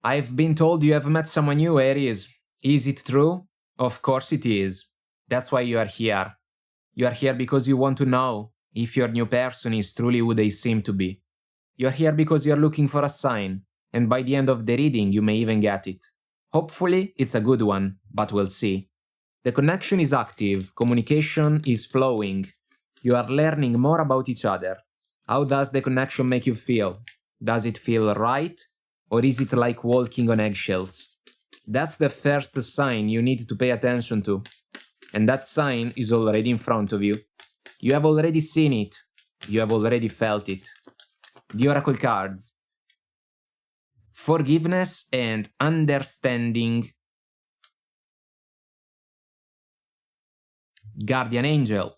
I've been told you have met someone new, Aries. Is it true? Of course it is. That's why you are here. You are here because you want to know if your new person is truly who they seem to be. You are here because you are looking for a sign, and by the end of the reading you may even get it. Hopefully it's a good one, but we'll see. The connection is active, communication is flowing. You are learning more about each other. How does the connection make you feel? Does it feel right? Or is it like walking on eggshells? That's the first sign you need to pay attention to. And that sign is already in front of you. You have already seen it. You have already felt it. The Oracle cards. Forgiveness and understanding. Guardian Angel.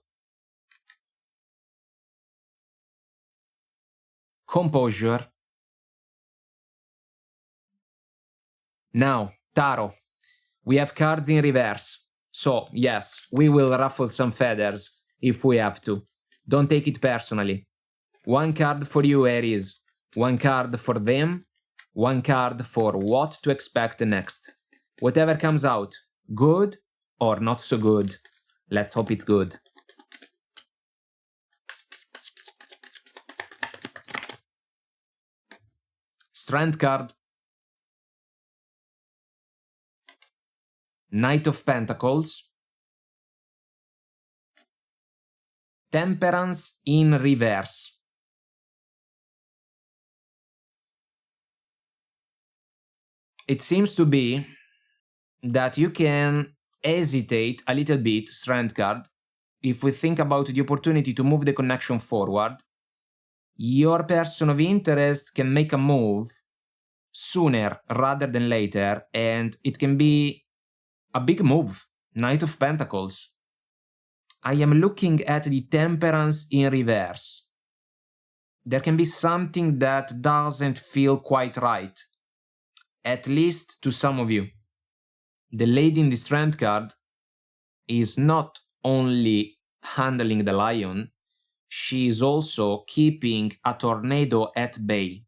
Composure. Now, Tarot. We have cards in reverse. So, yes, we will ruffle some feathers if we have to. Don't take it personally. One card for you, Aries. One card for them. One card for what to expect next. Whatever comes out, good or not so good. Let's hope it's good. Strength card. Knight of Pentacles. Temperance in reverse. It seems to be that you can hesitate a little bit, Strength card, if we think about the opportunity to move the connection forward. Your person of interest can make a move sooner rather than later, and it can be a big move. Knight of Pentacles. I am looking at the Temperance in reverse. There can be something that doesn't feel quite right, at least to some of you. The lady in the Strength card is not only handling the lion, she is also keeping a tornado at bay.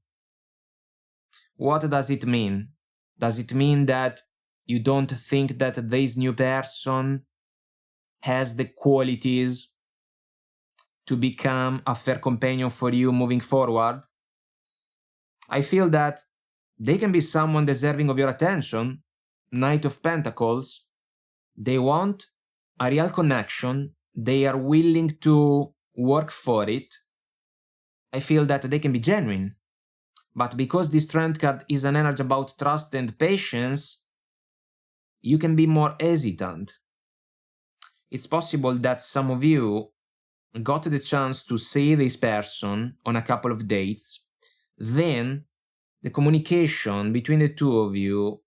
What does it mean? Does it mean that you don't think that this new person has the qualities to become a fair companion for you moving forward? I feel that they can be someone deserving of your attention. Knight of Pentacles. They want a real connection. They are willing to work for it. I feel that they can be genuine. But because this Strength card is an energy about trust and patience, you can be more hesitant. It's possible that some of you got the chance to see this person on a couple of dates. Then the communication between the two of you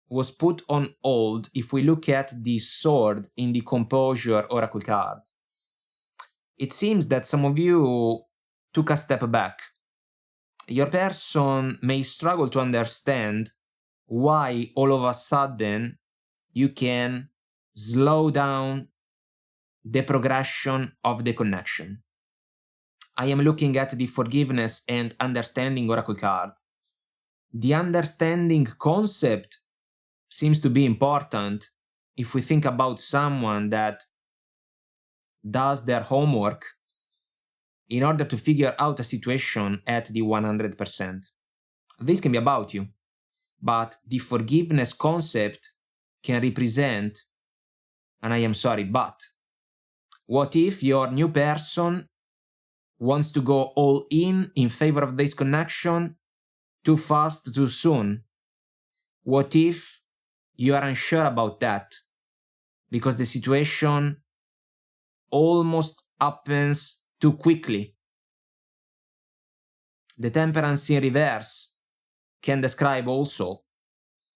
was put on hold if we look at the sword in the Composure Oracle card. It seems that some of you took a step back. Your person may struggle to understand why all of a sudden you can slow down the progression of the connection. I am looking at the Forgiveness and Understanding Oracle card. The understanding concept seems to be important if we think about someone that does their homework in order to figure out a situation at the 100%. This can be about you, but the forgiveness concept can represent, and I am sorry, but what if your new person wants to go all in favor of this connection too fast, too soon? What if you are unsure about that because the situation almost happens too quickly? The Temperance in reverse can describe also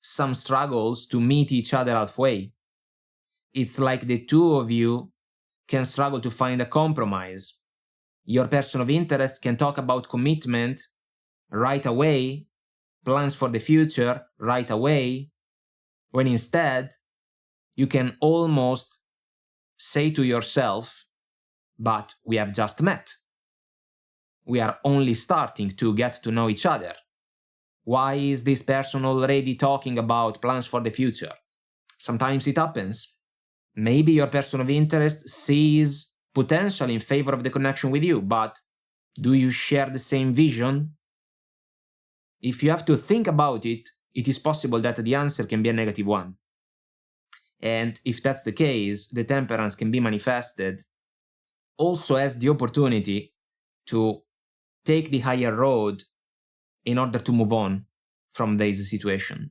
some struggles to meet each other halfway. It's like the two of you can struggle to find a compromise. Your person of interest can talk about commitment right away, plans for the future right away, when instead you can almost say to yourself, but we have just met. We are only starting to get to know each other. Why is this person already talking about plans for the future? Sometimes it happens. Maybe your person of interest sees potential in favor of the connection with you, but do you share the same vision? If you have to think about it, it is possible that the answer can be a negative one. And if that's the case, the temperance can be manifested also as the opportunity to take the higher road in order to move on from this situation.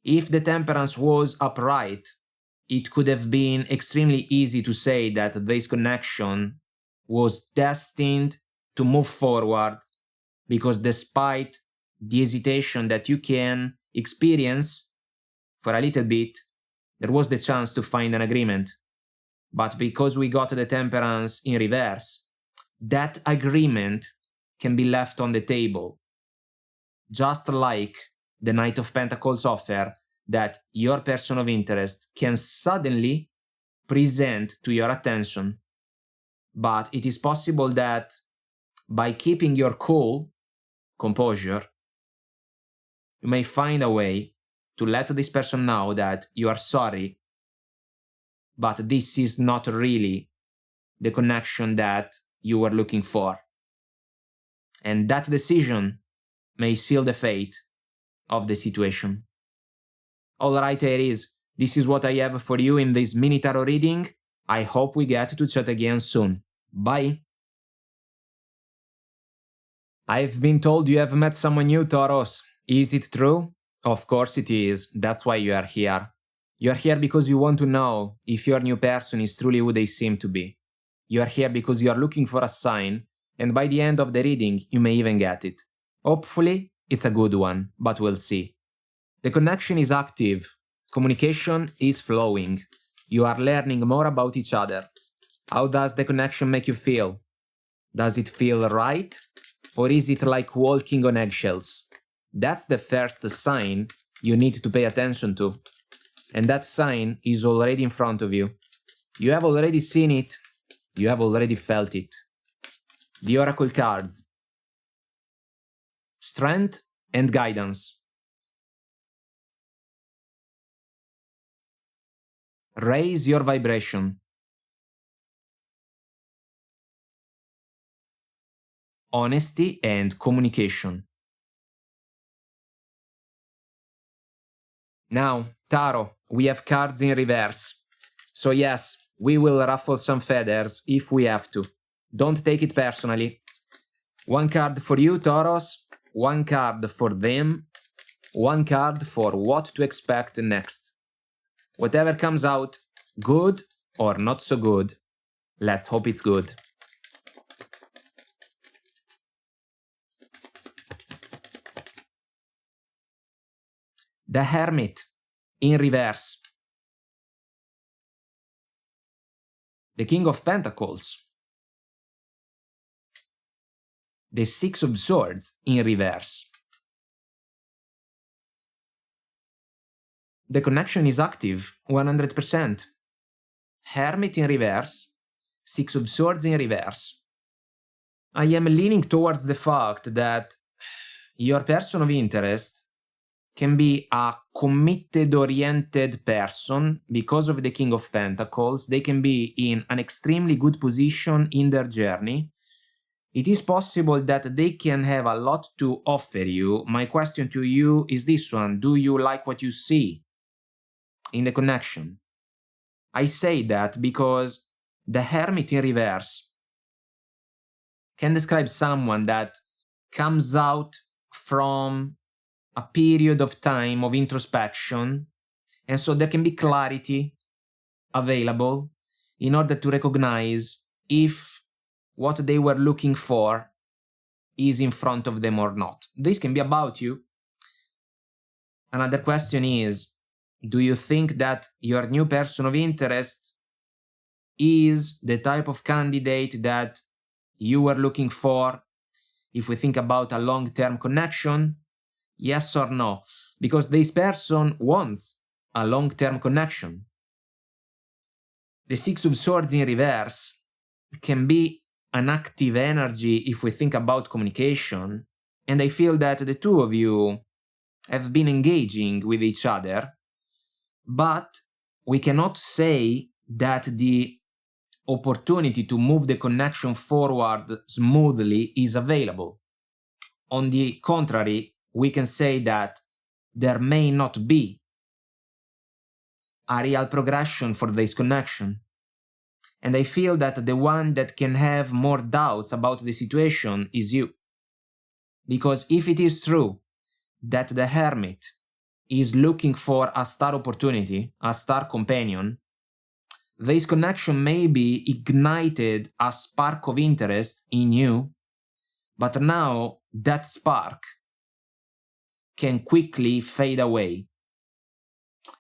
If the temperance was upright, it could have been extremely easy to say that this connection was destined to move forward, because despite the hesitation that you can experience for a little bit, there was the chance to find an agreement. But because we got the temperance in reverse, that agreement can be left on the table. Just like the Knight of Pentacles offer that your person of interest can suddenly present to your attention. But it is possible that by keeping your cool, composure, you may find a way to let this person know that you are sorry, but this is not really the connection that you were looking for. And that decision may seal the fate of the situation. Alright, Aries, this is what I have for you in this mini tarot reading. I hope we get to chat again soon. Bye! I've been told you have met someone new, Taurus. Is it true? Of course it is. That's why you are here. You are here because you want to know if your new person is truly who they seem to be. You are here because you are looking for a sign, and by the end of the reading, you may even get it. Hopefully, it's a good one, but we'll see. The connection is active. Communication is flowing. You are learning more about each other. How does the connection make you feel? Does it feel right? Or is it like walking on eggshells? That's the first sign you need to pay attention to. And that sign is already in front of you. You have already seen it. You have already felt it. The Oracle cards. Strength and guidance. Raise your vibration. Honesty and communication. Now, Tarot, we have cards in reverse. So yes, we will ruffle some feathers if we have to. Don't take it personally. One card for you, Taurus. One card for them. One card for what to expect next. Whatever comes out, good or not so good, let's hope it's good. The Hermit in reverse. The King of Pentacles. The Six of Swords in reverse. The connection is active, 100%. Hermit in reverse. Six of Swords in reverse. I am leaning towards the fact that your person of interest can be a committed-oriented person because of the King of Pentacles. They can be in an extremely good position in their journey. It is possible that they can have a lot to offer you. My question to you is this one. Do you like what you see in the connection? I say that because the Hermit in reverse can describe someone that comes out from a period of time of introspection, and so there can be clarity available in order to recognize if what they were looking for is in front of them or not. This can be about you. Another question is, do you think that your new person of interest is the type of candidate that you were looking for if we think about a long-term connection? Yes or no? Because this person wants a long-term connection. The Six of Swords in reverse can be an active energy if we think about communication, And I feel that the two of you have been engaging with each other, but we cannot say that the opportunity to move the connection forward smoothly is available. On the contrary, we can say that there may not be a real progression for this connection. And I feel that the one that can have more doubts about the situation is you. Because if it is true that the Hermit is looking for a star opportunity, a star companion, this connection maybe ignited a spark of interest in you, but now that spark can quickly fade away.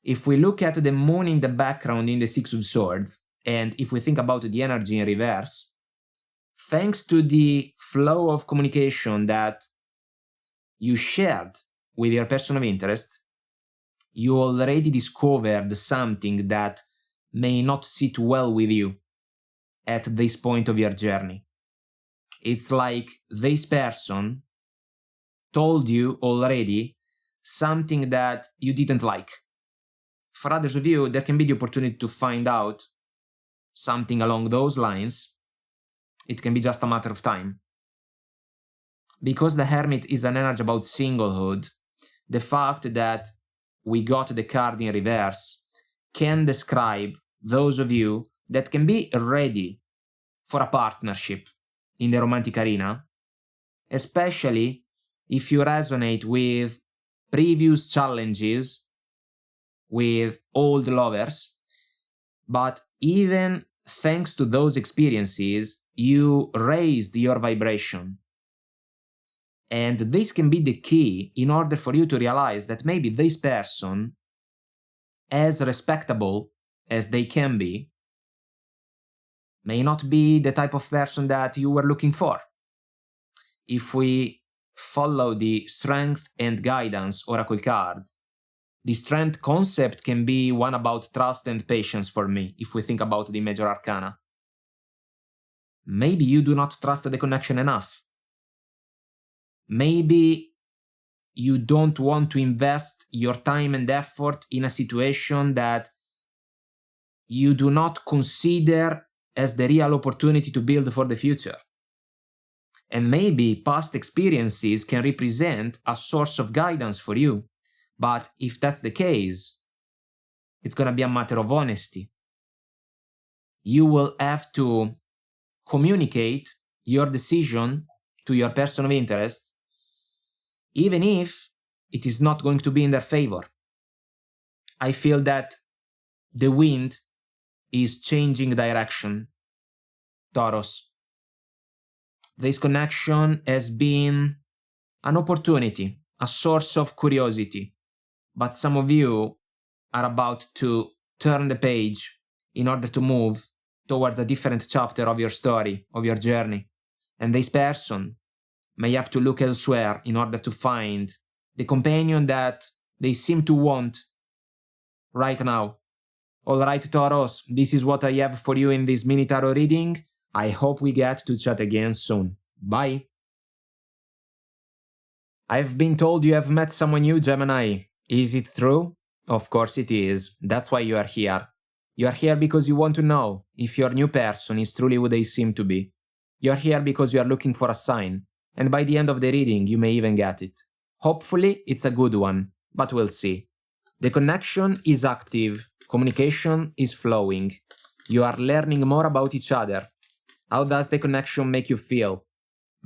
If we look at the moon in the background in the Six of Swords, and if we think about the energy in reverse, thanks to the flow of communication that you shared with your person of interest, you already discovered something that may not sit well with you at this point of your journey. It's like this person told you already something that you didn't like. For others of you, there can be the opportunity to find out something along those lines. It can be just a matter of time. Because the Hermit is an energy about singlehood, the fact that we got the card in reverse can describe those of you that can be ready for a partnership in the romantic arena, especially if you resonate with previous challenges with old lovers, but even thanks to those experiences, you raised your vibration. And this can be the key in order for you to realize that maybe this person, as respectable as they can be, may not be the type of person that you were looking for. If we follow the Strength and Guidance Oracle card, the Strength concept can be one about trust and patience for me, if we think about the Major Arcana. Maybe you do not trust the connection enough. Maybe you don't want to invest your time and effort in a situation that you do not consider as the real opportunity to build for the future. And maybe past experiences can represent a source of guidance for you. But if that's the case, it's going to be a matter of honesty. You will have to communicate your decision to your person of interest, even if it is not going to be in their favor. I feel that the wind is changing direction, Taurus. This connection has been an opportunity, a source of curiosity, but some of you are about to turn the page in order to move towards a different chapter of your story, of your journey. And this person may have to look elsewhere in order to find the companion that they seem to want right now. Alright, Taurus, this is what I have for you in this mini tarot reading. I hope we get to chat again soon. Bye! I've been told you have met someone new, Gemini. Is it true? Of course it is. That's why you are here. You are here because you want to know if your new person is truly who they seem to be. You are here because you are looking for a sign, and by the end of the reading you may even get it. Hopefully it's a good one, but we'll see. The connection is active, communication is flowing. You are learning more about each other. How does the connection make you feel?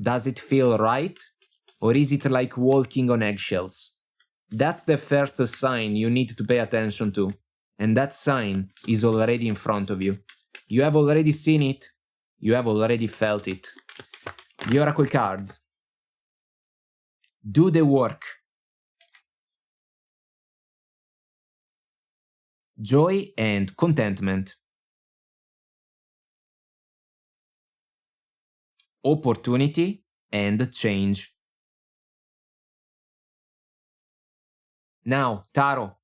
Does it feel right? Or is it like walking on eggshells? That's the first sign you need to pay attention to. And that sign is already in front of you. You have already seen it. You have already felt it. The Oracle cards. Do the work. Joy and contentment. Opportunity and change. Now, Tarot,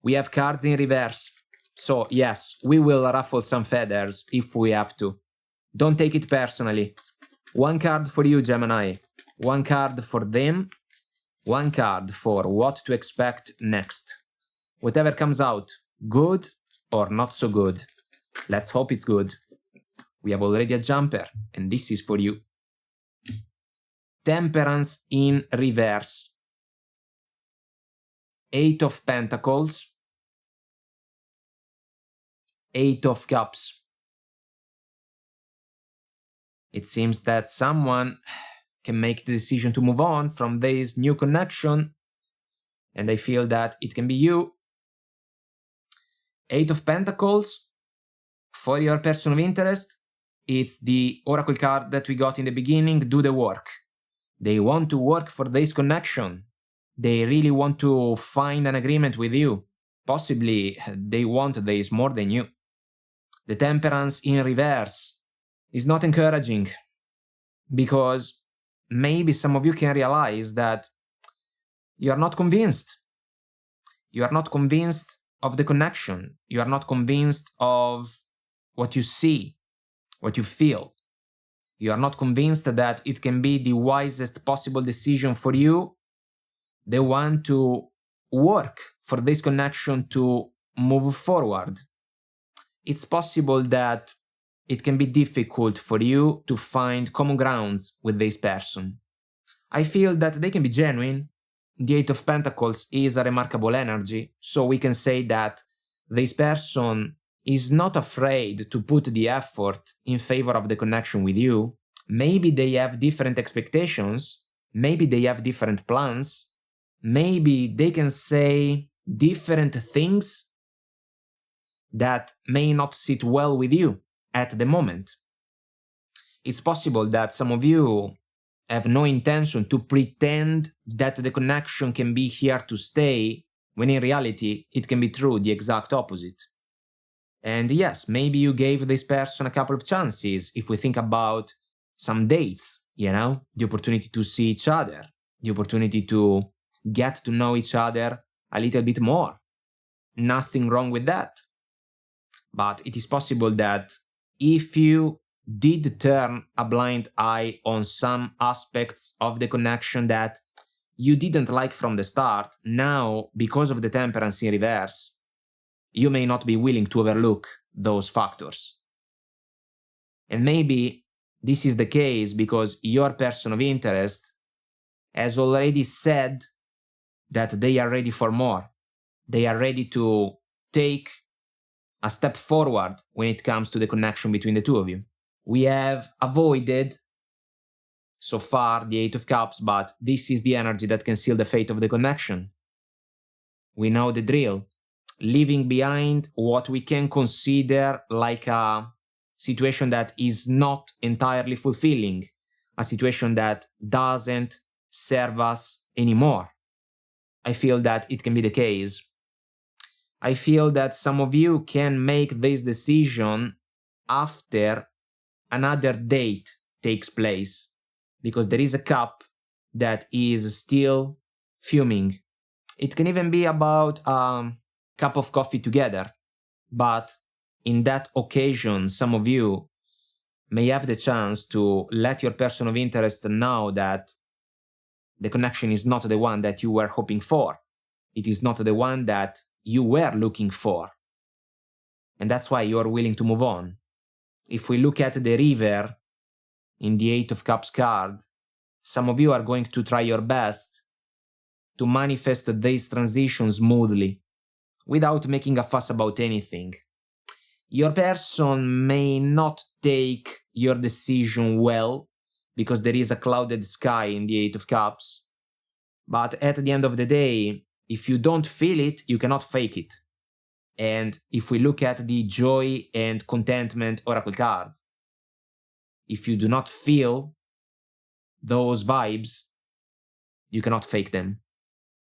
we have cards in reverse. So, yes, we will ruffle some feathers if we have to. Don't take it personally. One card for you, Gemini. One card for them, one card for what to expect next. Whatever comes out, good or not so good. Let's hope it's good. We have already a jumper, and this is for you. Temperance in reverse. 8 of Pentacles. 8 of Cups. It seems that someone can make the decision to move on from this new connection, and I feel that it can be you. 8 of Pentacles, for your person of interest, it's the oracle card that we got in the beginning, do the work. They want to work for this connection. They really want to find an agreement with you. Possibly they want this more than you. The Temperance in reverse is not encouraging, because maybe some of you can realize that you are not convinced. You are not convinced of the connection. You are not convinced of what you see, what you feel. You are not convinced that it can be the wisest possible decision for you. They want to work for this connection to move forward. It's possible that it can be difficult for you to find common grounds with this person. I feel that they can be genuine. The 8 of Pentacles is a remarkable energy, so we can say that this person is not afraid to put the effort in favor of the connection with you. Maybe they have different expectations, maybe they have different plans, maybe they can say different things that may not sit well with you at the moment. It's possible that some of you have no intention to pretend that the connection can be here to stay, when in reality it can be true, the exact opposite. And yes, maybe you gave this person a couple of chances. If we think about some dates, you know, the opportunity to see each other, the opportunity to get to know each other a little bit more. Nothing wrong with that. But it is possible that if you did turn a blind eye on some aspects of the connection that you didn't like from the start, now, because of the Temperance in reverse, you may not be willing to overlook those factors. And maybe this is the case because your person of interest has already said that they are ready for more. They are ready to take a step forward when it comes to the connection between the two of you. We have avoided so far the 8 of Cups, but this is the energy that can seal the fate of the connection. We know the drill. Leaving behind what we can consider like a situation that is not entirely fulfilling, a situation that doesn't serve us anymore. I feel that it can be the case. I feel that some of you can make this decision after another date takes place, because there is a cup that is still fuming. It can even be about a cup of coffee together, but in that occasion, some of you may have the chance to let your person of interest know that the connection is not the one that you were hoping for. It is not the one that you were looking for. And that's why you are willing to move on. If we look at the river in the 8 of Cups card, some of you are going to try your best to manifest this transition smoothly, without making a fuss about anything. Your person may not take your decision well, because there is a clouded sky in the 8 of Cups. But at the end of the day, if you don't feel it, you cannot fake it. And if we look at the Joy and Contentment Oracle card, if you do not feel those vibes, you cannot fake them.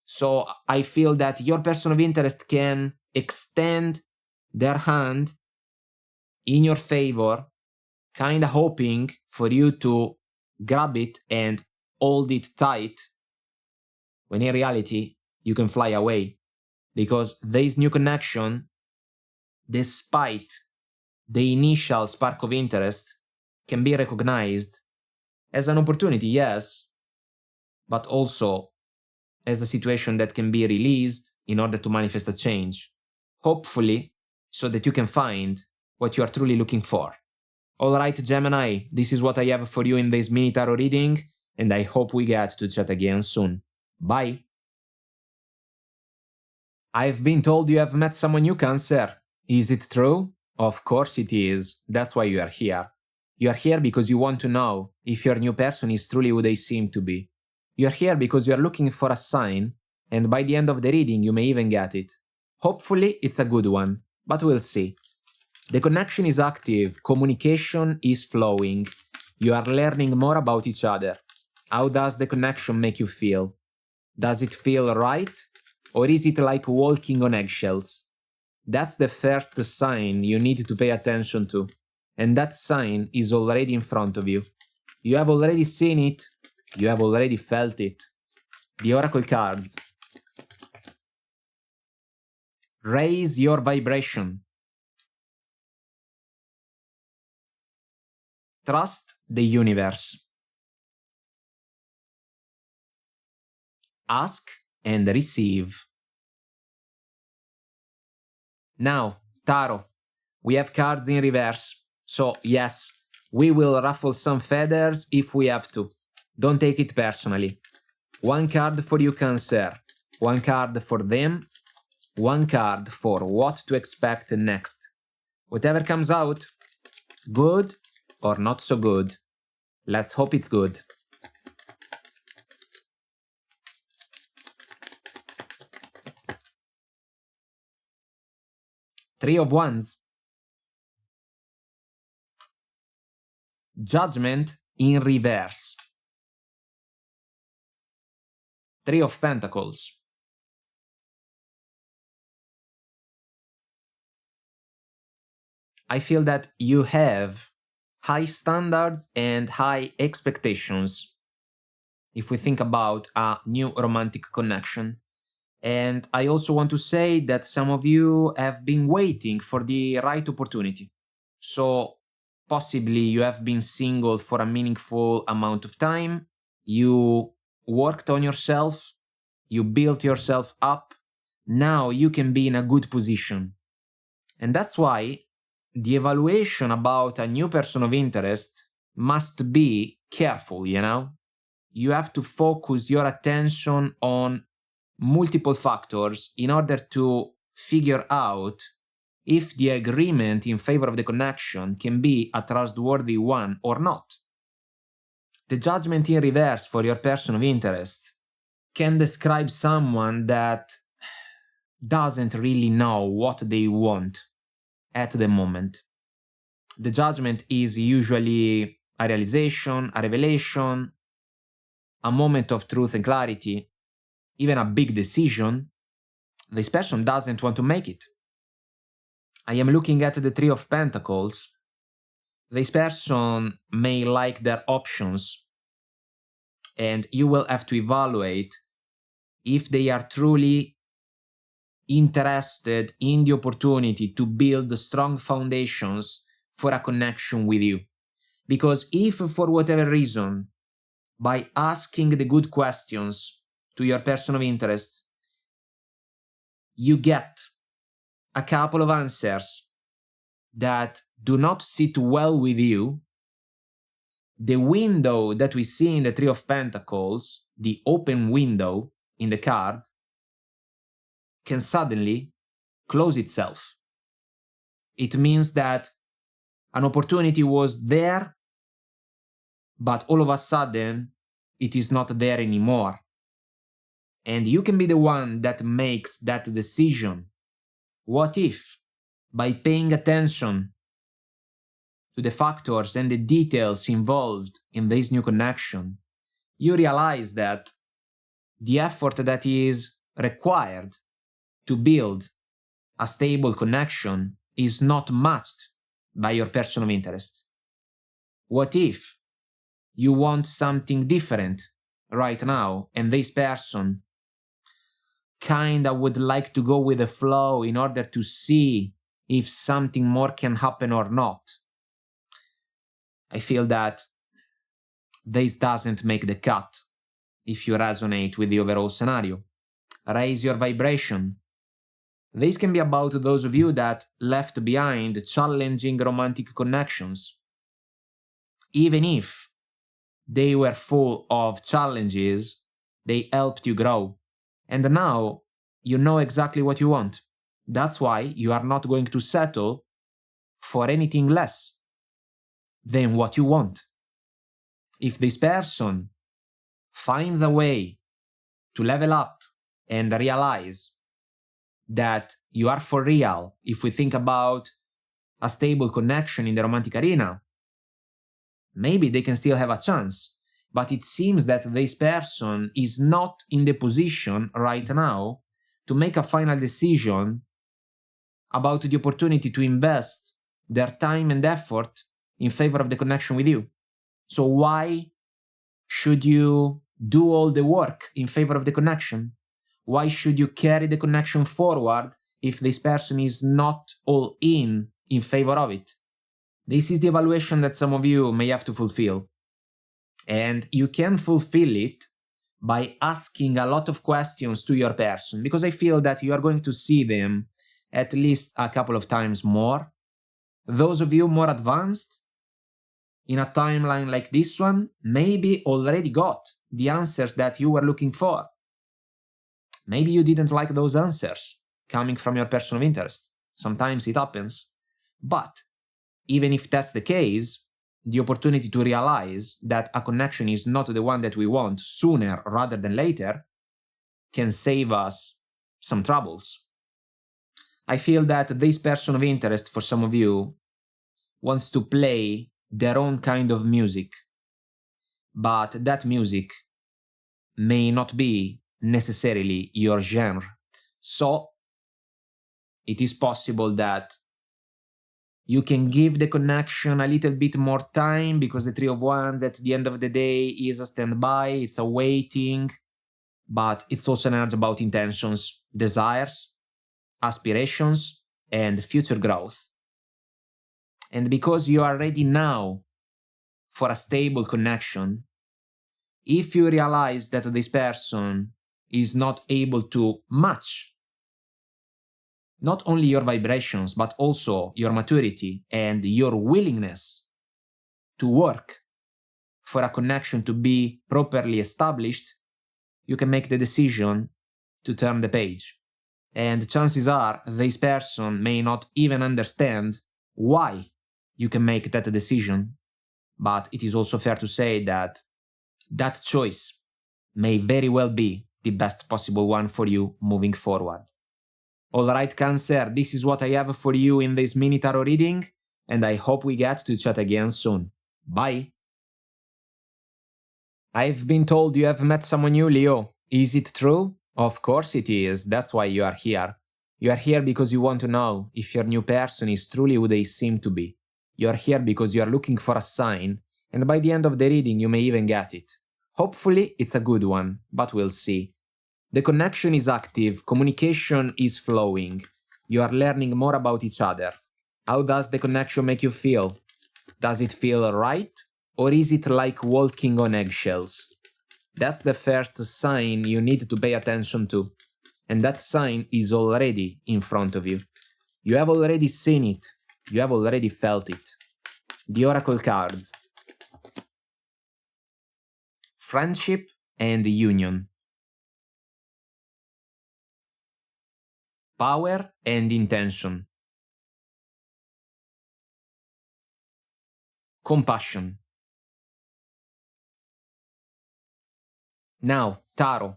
So I feel that your person of interest can extend their hand in your favor, kind of hoping for you to grab it and hold it tight, when in reality, you can fly away. Because this new connection, despite the initial spark of interest, can be recognized as an opportunity, yes, but also as a situation that can be released in order to manifest a change. Hopefully, so that you can find what you are truly looking for. Alright, Gemini, this is what I have for you in this mini tarot reading, and I hope we get to chat again soon. Bye! I've been told you have met someone new, Cancer. Is it true? Of course it is. That's why you are here. You are here because you want to know if your new person is truly who they seem to be. You are here because you are looking for a sign, and by the end of the reading you may even get it. Hopefully it's a good one, but we'll see. The connection is active, communication is flowing, you are learning more about each other. How does the connection make you feel? Does it feel right? Or is it like walking on eggshells? That's the first sign you need to pay attention to. And that sign is already in front of you. You have already seen it, you have already felt it. The Oracle cards. Raise your vibration. Trust the universe. Ask and receive. Now, Tarot, we have cards in reverse, so yes, we will ruffle some feathers if we have to. Don't take it personally. One card for you, Cancer, one card for them, one card for what to expect next. Whatever comes out, good or not so good. Let's hope it's good. Three of Wands. Judgment in reverse. Three of Pentacles. I feel that you have high standards and high expectations if we think about a new romantic connection. And I also want to say that some of you have been waiting for the right opportunity. So possibly you have been single for a meaningful amount of time, you worked on yourself, you built yourself up, now you can be in a good position. And that's why the evaluation about a new person of interest must be careful, you know? You have to focus your attention on multiple factors in order to figure out if the agreement in favor of the connection can be a trustworthy one or not. The judgment in reverse for your person of interest can describe someone that doesn't really know what they want at the moment. The judgment is usually a realization, a revelation, a moment of truth and clarity, even a big decision. This person doesn't want to make it. I am looking at the Three of Pentacles. This person may like their options, and you will have to evaluate if they are truly interested in the opportunity to build strong foundations for a connection with you. Because if for whatever reason, by asking the good questions to your person of interest, you get a couple of answers that do not sit well with you, the window that we see in the Three of Pentacles, the open window in the card, can suddenly close itself. It means that an opportunity was there, but all of a sudden it is not there anymore. And you can be the one that makes that decision. What if, by paying attention to the factors and the details involved in this new connection, you realize that the effort that is required to build a stable connection is not matched by your person of interest? What if you want something different right now and this person kinda would like to go with the flow in order to see if something more can happen or not? I feel that this doesn't make the cut. if you resonate with the overall scenario. Raise your vibration. This can be about those of you that left behind challenging romantic connections. Even if they were full of challenges, they helped you grow. And now you know exactly what you want. That's why you are not going to settle for anything less than what you want. If this person finds a way to level up and realize that you are for real, if we think about a stable connection in the romantic arena, maybe they can still have a chance. But it seems that this person is not in the position right now to make a final decision about the opportunity to invest their time and effort in favor of the connection with you. So why should you do all the work in favor of the connection? Why should you carry the connection forward if this person is not all in favor of it? This is the evaluation that some of you may have to fulfill. And you can fulfill it by asking a lot of questions to your person, because I feel that you are going to see them at least a couple of times more. Those of you more advanced in a timeline like this one maybe already got the answers that you were looking for. Maybe you didn't like those answers coming from your person of interest. Sometimes it happens. But even if that's the case, the opportunity to realize that a connection is not the one that we want sooner rather than later can save us some troubles. I feel that this person of interest for some of you wants to play their own kind of music, but that music may not be necessarily your genre. So it is possible that you can give the connection a little bit more time, because the Three of Wands at the end of the day is a standby, it's a waiting, but it's also an energy about intentions, desires, aspirations, and future growth. And because you are ready now for a stable connection, if you realize that this person is not able to match not only your vibrations, but also your maturity and your willingness to work for a connection to be properly established, you can make the decision to turn the page. And chances are this person may not even understand why you can make that decision, but it is also fair to say that that choice may very well be the best possible one for you moving forward. Alright, Cancer, this is what I have for you in this mini tarot reading, and I hope we get to chat again soon. Bye! I've been told you have met someone new, Leo. Is it true? Of course it is, that's why you are here. You are here because you want to know if your new person is truly who they seem to be. You are here because you are looking for a sign, and by the end of the reading you may even get it. Hopefully it's a good one, but we'll see. The connection is active, communication is flowing. You are learning more about each other. How does the connection make you feel? Does it feel right? Or is it like walking on eggshells? That's the first sign you need to pay attention to. And that sign is already in front of you. You have already seen it. You have already felt it. The Oracle cards. Friendship and union. Power and intention. Compassion. Now, Tarot.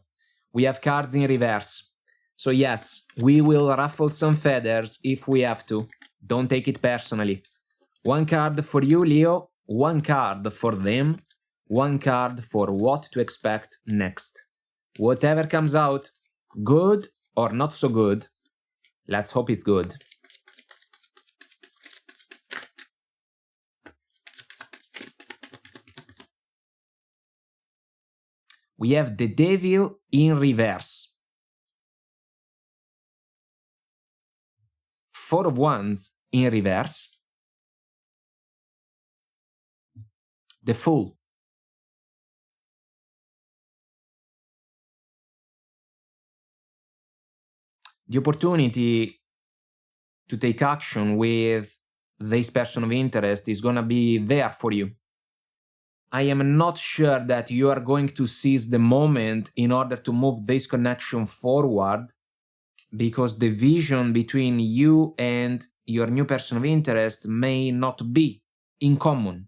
We have cards in reverse. So yes, we will ruffle some feathers if we have to. Don't take it personally. One card for you, Leo. One card for them. One card for what to expect next. Whatever comes out, good or not so good, let's hope it's good. We have the Devil in reverse. Four of Wands in reverse. The Fool. the opportunity to take action with this person of interest is gonna be there for you. I am not sure that you are going to seize the moment in order to move this connection forward, because the vision between you and your new person of interest may not be in common.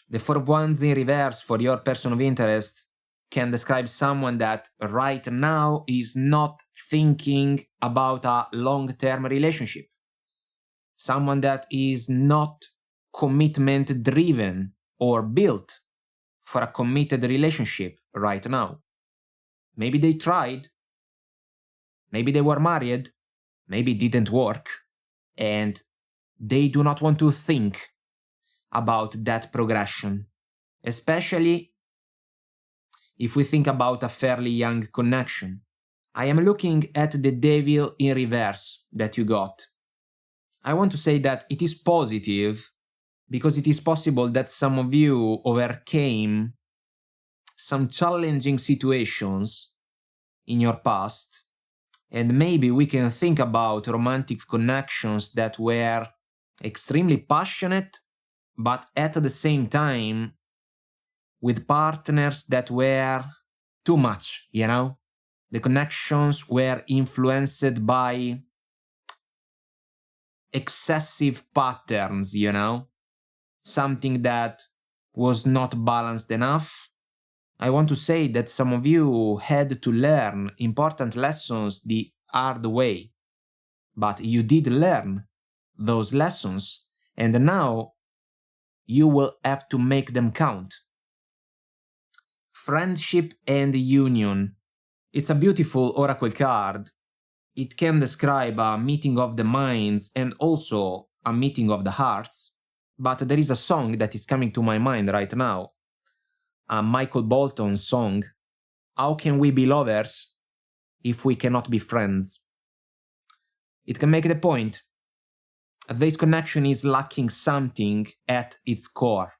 The Four of Wands in reverse for your person of interest can describe someone that right now is not thinking about a long-term relationship. Someone that is not commitment-driven or built for a committed relationship right now. Maybe they tried, maybe they were married, maybe it didn't work, and they do not want to think about that progression, especially if we think about a fairly young connection. I am looking at the Devil in reverse that you got. I want to say that it is positive because it is possible that some of you overcame some challenging situations in your past, and maybe we can think about romantic connections that were extremely passionate, but at the same time with partners that were too much, you know? The connections were influenced by excessive patterns, you know? Something that was not balanced enough. I want to say that some of you had to learn important lessons the hard way, but you did learn those lessons, and now you will have to make them count. Friendship and union. It's a beautiful oracle card. It can describe a meeting of the minds and also a meeting of the hearts. But there is a song that is coming to my mind right now. A Michael Bolton song. How can we be lovers if we cannot be friends? It can make the point. This connection is lacking something at its core.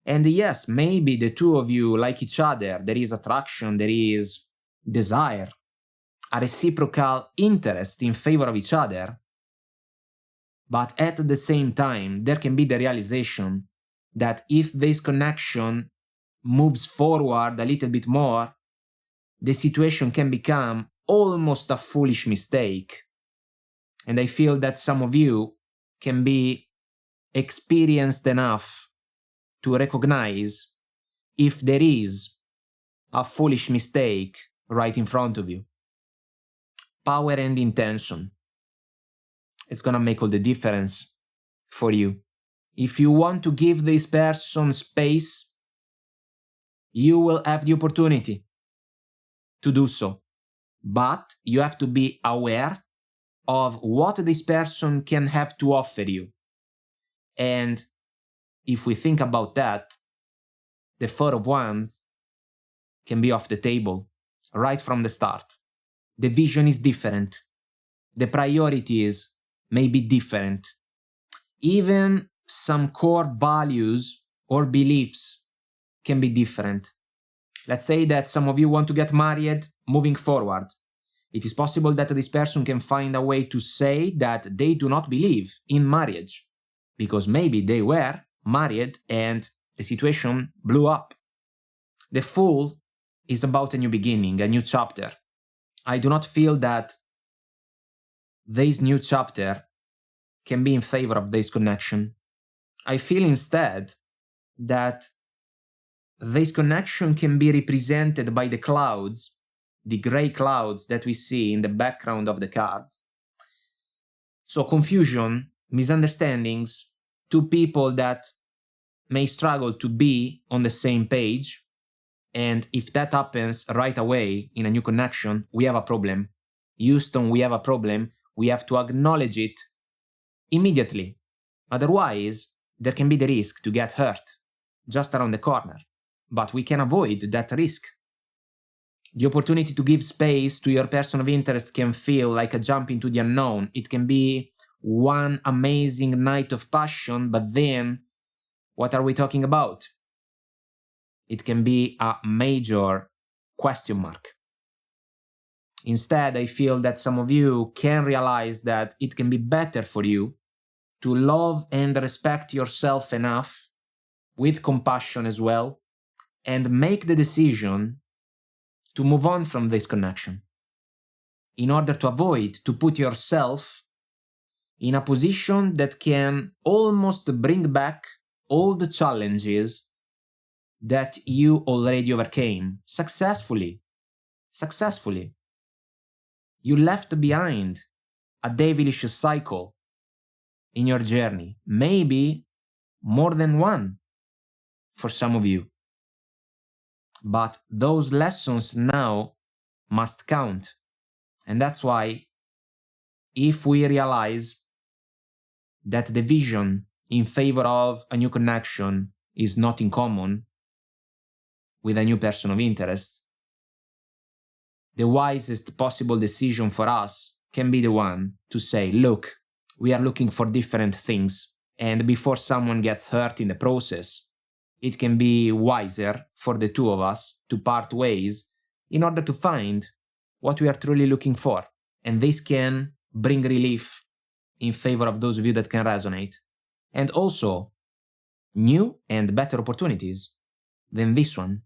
And yes, maybe the two of you like each other, there is attraction, there is desire, a reciprocal interest in favor of each other. But at the same time, there can be the realization that if this connection moves forward a little bit more, the situation can become almost a foolish mistake. And I feel that some of you can be experienced enough to recognize if there is a foolish mistake right in front of you. Power and intention. It's gonna make all the difference for you. If you want to give this person space, you will have the opportunity to do so. But you have to be aware of what this person can have to offer you. And if we think about that, the Four of Wands can be off the table right from the start. The vision is different. The priorities may be different. Even some core values or beliefs can be different. Let's say that some of you want to get married moving forward. It is possible that this person can find a way to say that they do not believe in marriage, because maybe they were married and the situation blew up. The Fool is about a new beginning, a new chapter. I do not feel that this new chapter can be in favor of this connection. I feel instead that this connection can be represented by the clouds, the gray clouds that we see in the background of the card. So confusion, misunderstandings, two people that may struggle to be on the same page. And if that happens right away in a new connection, we have a problem. Houston, we have a problem. We have to acknowledge it immediately. Otherwise, there can be the risk to get hurt just around the corner. But we can avoid that risk. The opportunity to give space to your person of interest can feel like a jump into the unknown. It can be one amazing night of passion, but then what are we talking about? It can be a major Question mark. Instead, I feel that some of you can realize that it can be better for you to love and respect yourself enough, with compassion as well, and make the decision to move on from this connection, in order to avoid to put yourself in a position that can almost bring back all the challenges that you already overcame successfully. You left behind a devilish cycle in your journey, maybe more than one for some of you. But those lessons now must count. And that's why, if we realize that the vision in favor of a new connection is not in common with a new person of interest, the wisest possible decision for us can be the one to say, look, we are looking for different things, and before someone gets hurt in the process, it can be wiser for the two of us to part ways in order to find what we are truly looking for. And this can bring relief in favor of those of you that can resonate, and also new and better opportunities than this one.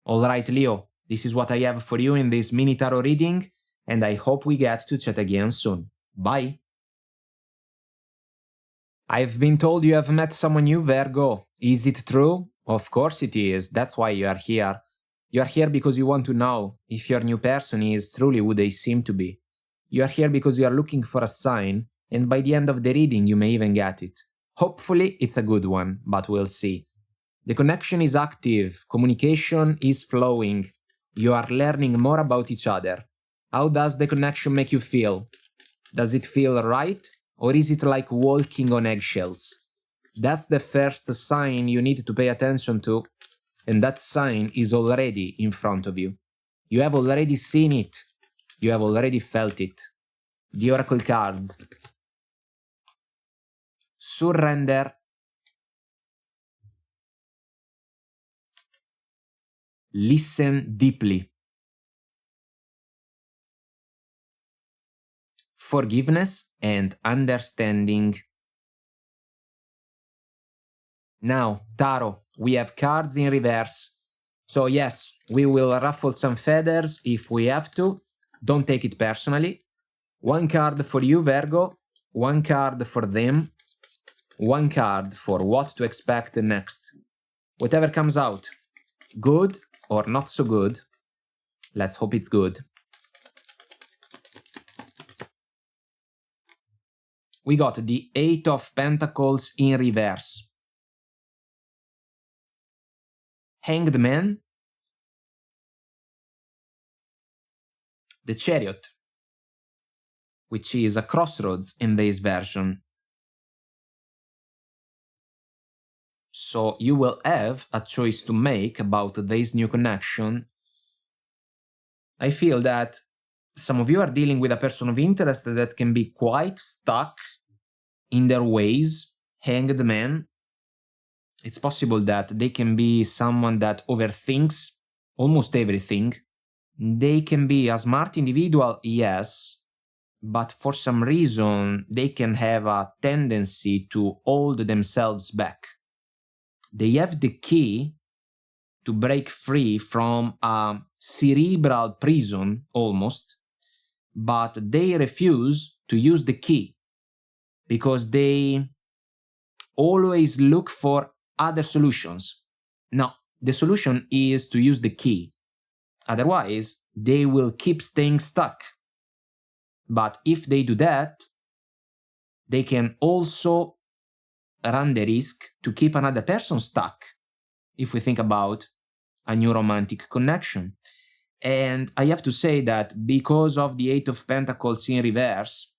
Alright, Leo, this is what I have for you in this mini tarot reading, and I hope we get to chat again soon. Bye! I've been told you have met someone new, Virgo. Is it true? Of course it is, that's why you are here. You are here because you want to know if your new person is truly who they seem to be. You are here because you are looking for a sign, and by the end of the reading you may even get it. Hopefully it's a good one, but we'll see. The connection is active, communication is flowing, you are learning more about each other. How does the connection make you feel? Does it feel right, or is it like walking on eggshells? That's the first sign you need to pay attention to, and that sign is already in front of you. You have already seen it, you have already felt it. The Oracle cards. Surrender. Listen deeply. Forgiveness and understanding. Now, Tarot, we have cards in reverse. So yes, we will ruffle some feathers if we have to. Don't take it personally. One card for you, Virgo. One card for them. One card for what to expect next. Whatever comes out, good or not so good, let's hope it's good. We got the Eight of Pentacles in reverse. Hanged Man. The Chariot, which is a crossroads in this version. So you will have a choice to make about this new connection. I feel that some of you are dealing with a person of interest that can be quite stuck in their ways. Hanged Man. It's possible that they can be someone that overthinks almost everything. They can be a smart individual, yes, but for some reason they can have a tendency to hold themselves back. They have the key to break free from a cerebral prison, almost, but they refuse to use the key because they always look for other solutions. No, the solution is to use the key. Otherwise, they will keep staying stuck. But if they do that, they can also run the risk to keep another person stuck, if we think about a new romantic connection. And I have to say that because of the Eight of Pentacles in reverse,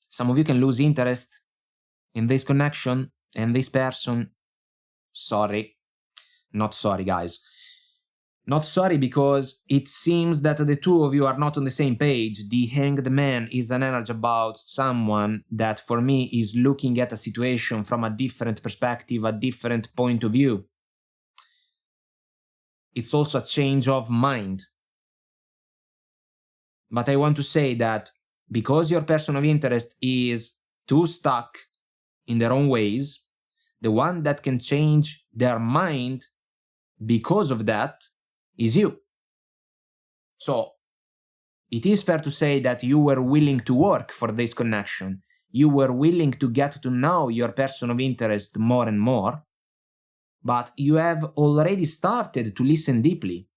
some of you can lose interest in this connection and this person. Sorry. Not sorry, guys. Not sorry, because it seems that the two of you are not on the same page. The Hanged Man is an energy about someone that, for me, is looking at a situation from a different perspective, a different point of view. It's also a change of mind. But I want to say that because your person of interest is too stuck in their own ways, the one that can change their mind because of that is you. So it is fair to say that you were willing to work for this connection. You were willing to get to know your person of interest more and more, but you have already started to listen deeply,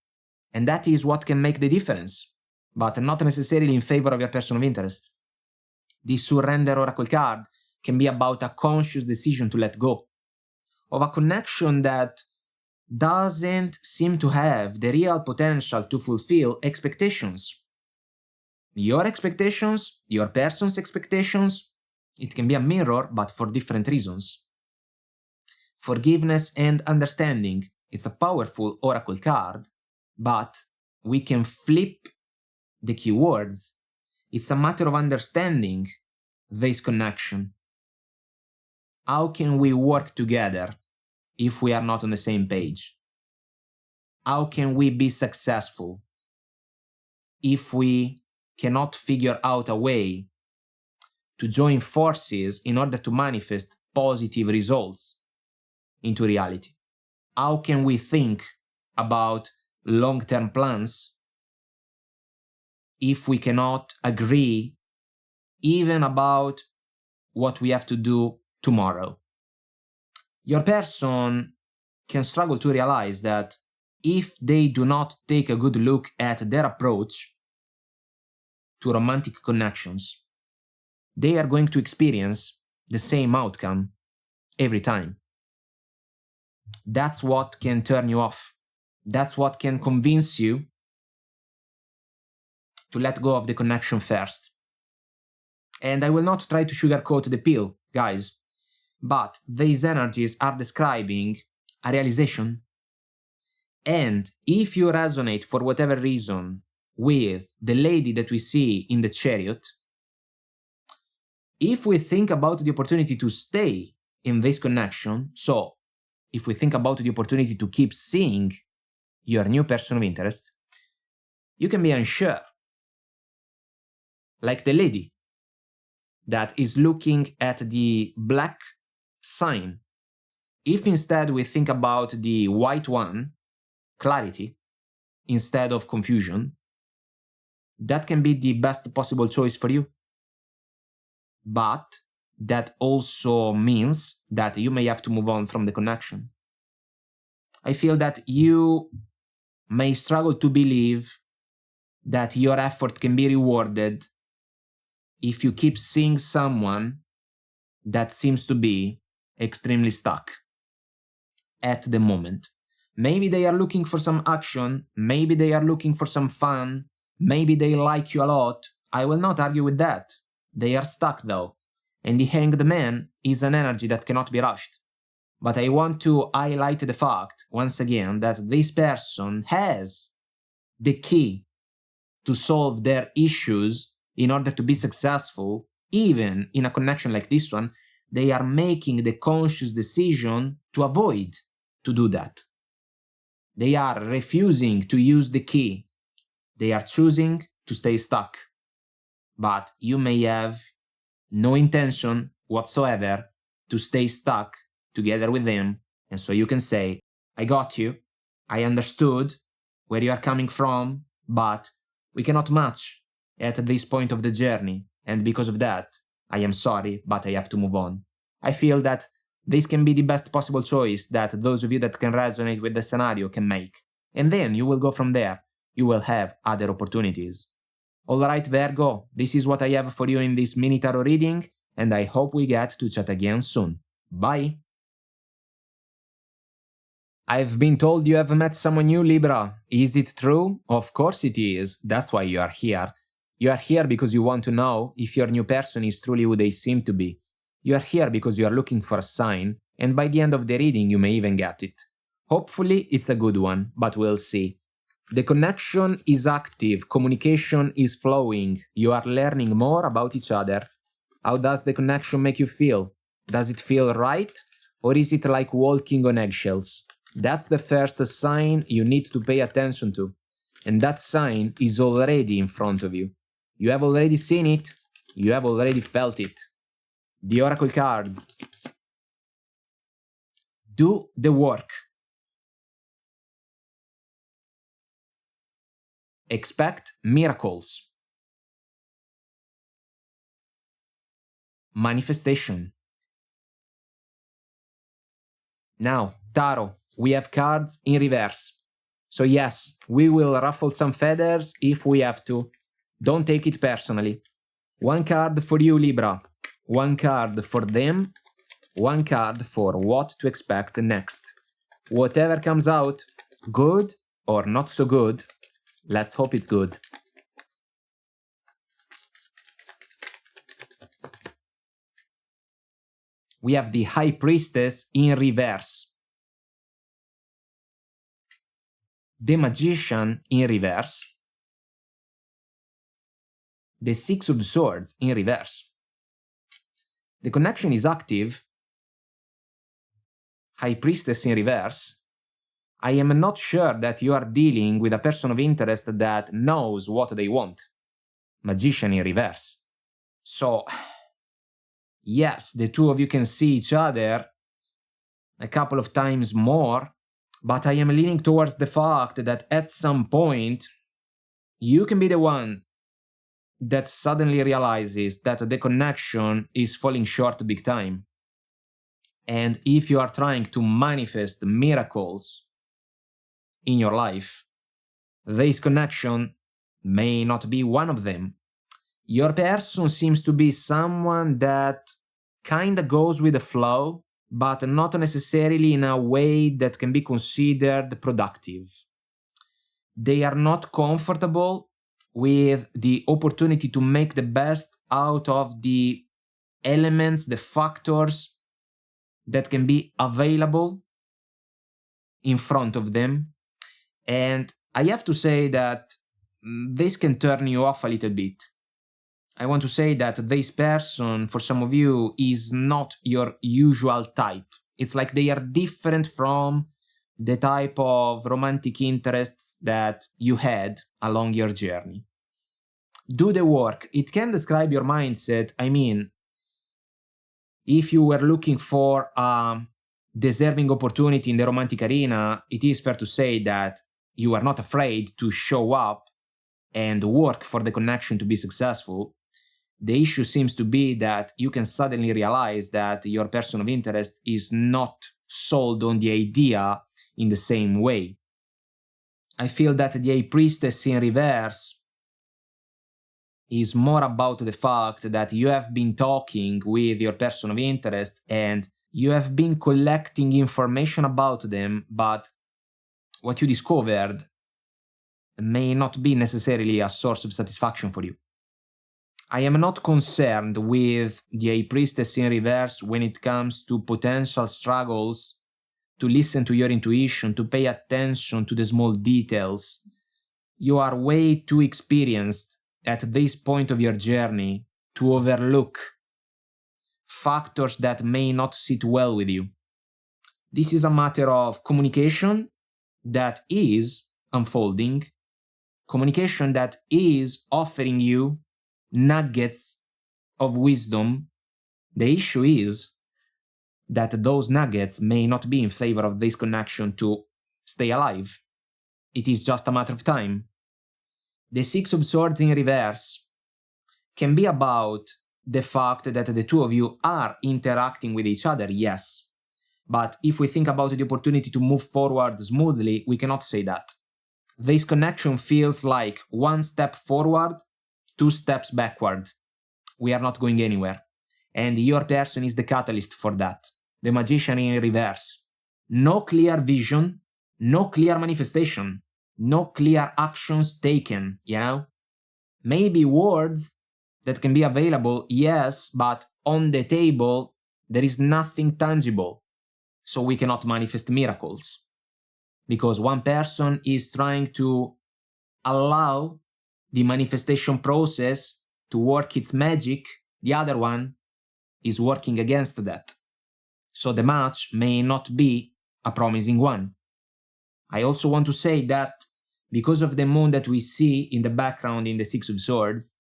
and that is what can make the difference, but not necessarily in favor of your person of interest. The Surrender Oracle card can be about a conscious decision to let go of a connection that doesn't seem to have the real potential to fulfill expectations. Your expectations, your person's expectations, it can be a mirror, but for different reasons. Forgiveness and understanding, it's a powerful oracle card, but we can flip the keywords. It's a matter of understanding this connection. How can we work together if we are not on the same page? How can we be successful if we cannot figure out a way to join forces in order to manifest positive results into reality? How can we think about long-term plans if we cannot agree even about what we have to do tomorrow? Your person can struggle to realize that if they do not take a good look at their approach to romantic connections, they are going to experience the same outcome every time. That's what can turn you off. That's what can convince you to let go of the connection first. And I will not try to sugarcoat the pill, guys, but these energies are describing a realization. And if you resonate for whatever reason with the lady that we see in the chariot, if we think about the opportunity to stay in this connection, so if we think about the opportunity to keep seeing your new person of interest, you can be unsure. Like the lady that is looking at the black sign. If instead we think about the white one, clarity, instead of confusion, that can be the best possible choice for you. But that also means that you may have to move on from the connection. I feel that you may struggle to believe that your effort can be rewarded if you keep seeing someone that seems to be extremely stuck at the moment. Maybe they are looking for some action, maybe they are looking for some fun, maybe they like you a lot. I will not argue with that. They are stuck though, and the Hanged Man is an energy that cannot be rushed. But I want to highlight the fact, once again, that this person has the key to solve their issues in order to be successful. Even in a connection like this one, they are making the conscious decision to avoid to do that. They are refusing to use the key. They are choosing to stay stuck. But you may have no intention whatsoever to stay stuck together with them, and so you can say, I got you, I understood where you are coming from, but we cannot match at this point of the journey, and because of that, I am sorry, but I have to move on. I feel that this can be the best possible choice that those of you that can resonate with the scenario can make, and then you will go from there. You will have other opportunities. Alright Virgo, this is what I have for you in this mini tarot reading, and I hope we get to chat again soon. Bye! I've been told you have met someone new, Libra. Is it true? Of course it is. That's why you are here. You are here because you want to know if your new person is truly who they seem to be. You are here because you are looking for a sign, and by the end of the reading you may even get it. Hopefully it's a good one, but we'll see. The connection is active, communication is flowing, you are learning more about each other. How does the connection make you feel? Does it feel right? Or is it like walking on eggshells? That's the first sign you need to pay attention to. And that sign is already in front of you. You have already seen it. You have already felt it. The Oracle cards. Do the work. Expect miracles. Manifestation. Now, Tarot, we have cards in reverse. So yes, we will ruffle some feathers if we have to. Don't take it personally. One card for you, Libra. One card for them. One card for what to expect next. Whatever comes out, good or not so good, let's hope it's good. We have the High Priestess in reverse. The Magician in reverse. The Six of Swords in reverse. The connection is active. High Priestess in reverse. I am not sure that you are dealing with a person of interest that knows what they want. Magician in reverse. So, yes, the two of you can see each other a couple of times more, but I am leaning towards the fact that at some point, you can be the one that suddenly realizes that the connection is falling short big time. And if you are trying to manifest miracles in your life, this connection may not be one of them. Your person seems to be someone that kinda goes with the flow, but not necessarily in a way that can be considered productive. They are not comfortable with the opportunity to make the best out of the elements, the factors that can be available in front of them. And I have to say that this can turn you off a little bit. I want to say that this person, for some of you, is not your usual type. It's like they are different from the type of romantic interests that you had along your journey. Do the work. It can describe your mindset. I mean, if you were looking for a deserving opportunity in the romantic arena, it is fair to say that you are not afraid to show up and work for the connection to be successful. The issue seems to be that you can suddenly realize that your person of interest is not sold on the idea in the same way. I feel that the High Priestess in reverse is more about the fact that you have been talking with your person of interest and you have been collecting information about them, but what you discovered may not be necessarily a source of satisfaction for you. I am not concerned with the High Priestess in reverse when it comes to potential struggles, to listen to your intuition, to pay attention to the small details. You are way too experienced at this point of your journey to overlook factors that may not sit well with you. This is a matter of communication that is unfolding, communication that is offering you nuggets of wisdom. The issue is that those nuggets may not be in favor of this connection to stay alive. It is just a matter of time. The Six of Swords in reverse can be about the fact that the two of you are interacting with each other, yes. But if we think about the opportunity to move forward smoothly, we cannot say that. This connection feels like one step forward, two steps backward. We are not going anywhere. And your person is the catalyst for that. The Magician in reverse. No clear vision, no clear manifestation, no clear actions taken, you know? Maybe words that can be available, yes, but on the table, there is nothing tangible. So we cannot manifest miracles. Because one person is trying to allow the manifestation process to work its magic, the other one is working against that. So the match may not be a promising one. I also want to say that because of the moon that we see in the background in the Six of Swords,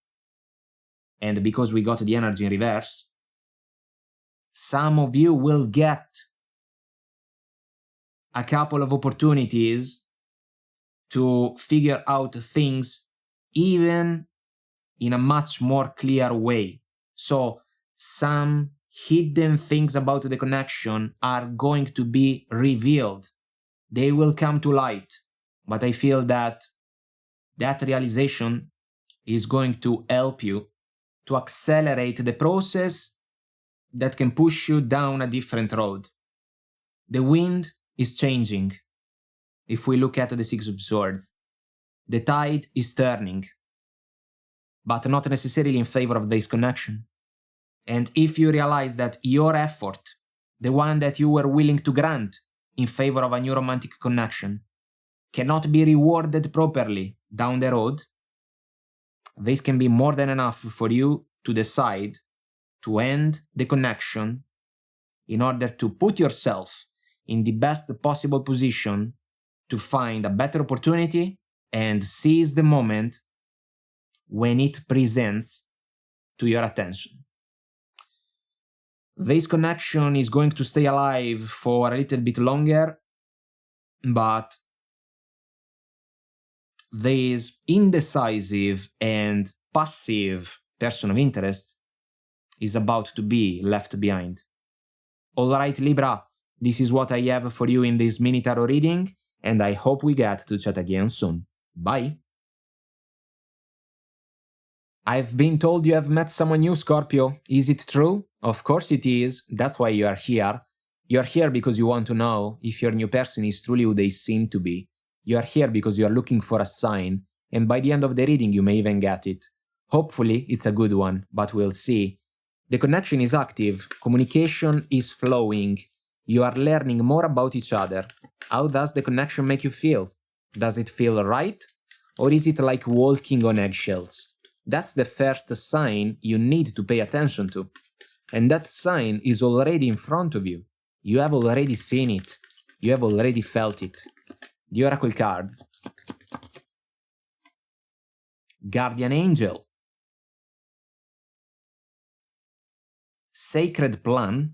and because we got the energy in reverse, some of you will get a couple of opportunities to figure out things even in a much more clear way. So some hidden things about the connection are going to be revealed. They will come to light. But I feel that that realization is going to help you to accelerate the process that can push you down a different road. The wind is changing. If we look at the Six of Swords, the tide is turning, but not necessarily in favor of this connection. And if you realize that your effort, the one that you were willing to grant in favor of a new romantic connection, cannot be rewarded properly down the road, this can be more than enough for you to decide to end the connection in order to put yourself in the best possible position to find a better opportunity and seize the moment when it presents to your attention. This connection is going to stay alive for a little bit longer, but this indecisive and passive person of interest is about to be left behind. Alright, Libra, this is what I have for you in this mini tarot reading, and I hope we get to chat again soon. Bye! I've been told you have met someone new, Scorpio. Is it true? Of course it is. That's why you are here. You are here because you want to know if your new person is truly who they seem to be. You are here because you are looking for a sign, and by the end of the reading you may even get it. Hopefully it's a good one, but we'll see. The connection is active, communication is flowing, you are learning more about each other. How does the connection make you feel? Does it feel right? Or is it like walking on eggshells? That's the first sign you need to pay attention to. And that sign is already in front of you. You have already seen it. You have already felt it. The Oracle cards. Guardian Angel. Sacred Plan.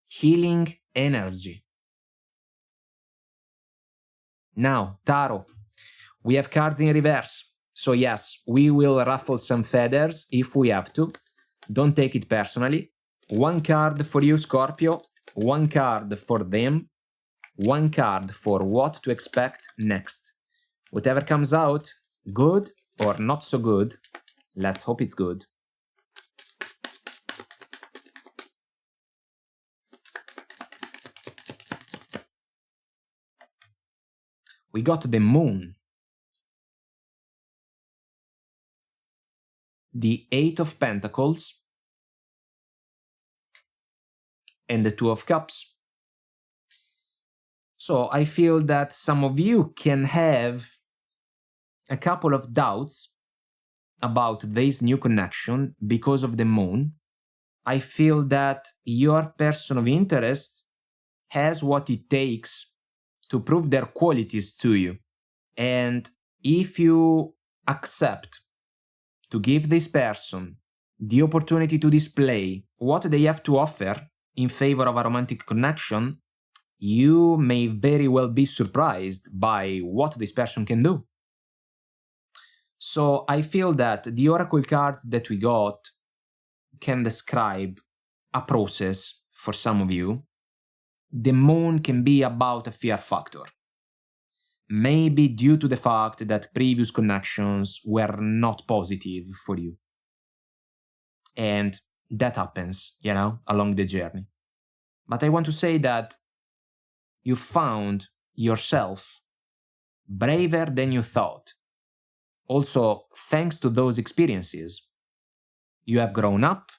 Healing Energy. Now, Tarot. We have cards in reverse. So yes, we will ruffle some feathers if we have to. Don't take it personally. One card for you, Scorpio. One card for them. One card for what to expect next. Whatever comes out, good or not so good, let's hope it's good. We got the Moon, the Eight of Pentacles, and the Two of Cups. So I feel that some of you can have a couple of doubts about this new connection because of the Moon. I feel that your person of interest has what it takes to prove their qualities to you. And if you accept to give this person the opportunity to display what they have to offer in favor of a romantic connection, you may very well be surprised by what this person can do. So I feel that the Oracle cards that we got can describe a process for some of you. The Moon can be about a fear factor. Maybe due to the fact that previous connections were not positive for you. And that happens, along the journey. But I want to say that you found yourself braver than you thought. Also, thanks to those experiences, you have grown up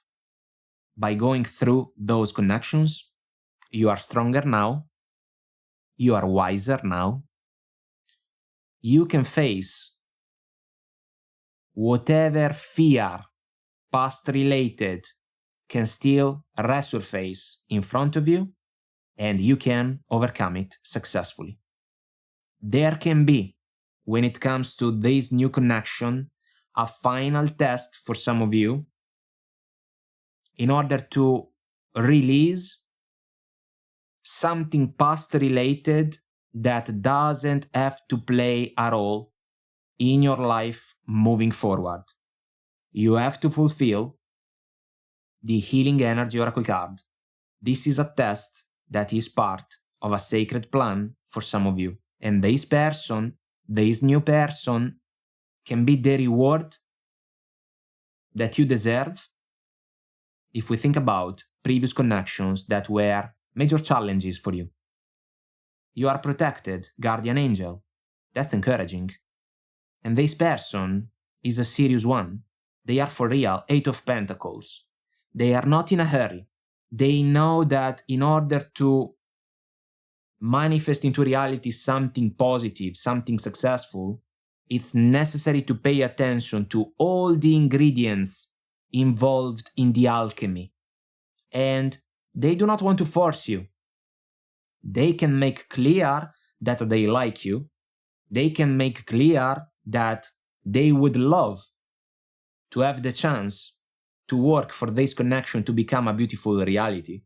by going through those connections. You are stronger now. You are wiser now. You can face whatever fear, past related, can still resurface in front of you, and you can overcome it successfully. There can be, when it comes to this new connection, a final test for some of you in order to release something past related that doesn't have to play a role in your life moving forward. You have to fulfill the Healing Energy Oracle card. This is a test that is part of a sacred plan for some of you. And this person, this new person, can be the reward that you deserve if we think about previous connections that were major challenges for you. You are protected, guardian angel. That's encouraging. And this person is a serious one. They are for real, 8 of Pentacles. They are not in a hurry. They know that in order to manifest into reality something positive, something successful, it's necessary to pay attention to all the ingredients involved in the alchemy. And they do not want to force you. They can make clear that they like you. They can make clear that they would love to have the chance to work for this connection to become a beautiful reality.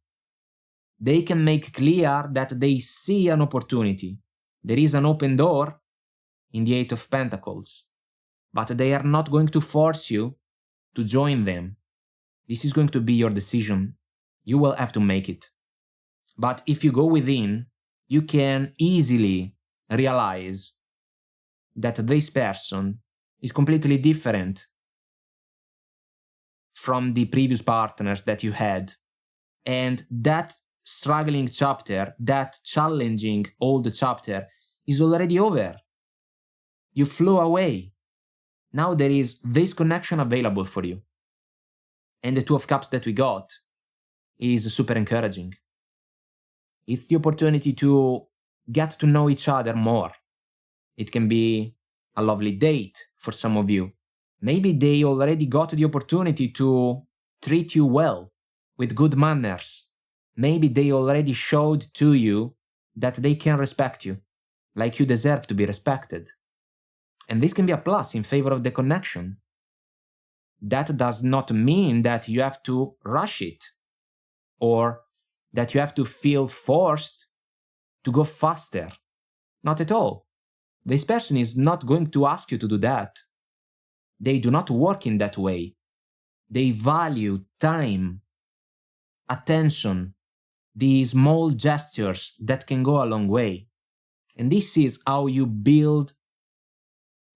They can make clear that they see an opportunity. There is an open door in the 8 of Pentacles, but they are not going to force you to join them. This is going to be your decision. You will have to make it. But if you go within, you can easily realize that this person is completely different from the previous partners that you had. And that struggling chapter, that challenging old chapter is already over. You flew away. Now there is this connection available for you. And the 2 of Cups that we got is super encouraging. It's the opportunity to get to know each other more. It can be a lovely date for some of you. Maybe they already got the opportunity to treat you well, with good manners. Maybe they already showed to you that they can respect you, like you deserve to be respected. And this can be a plus in favor of the connection. That does not mean that you have to rush it, or that you have to feel forced to go faster. Not at all. This person is not going to ask you to do that. They do not work in that way. They value time, attention, the small gestures that can go a long way. And this is how you build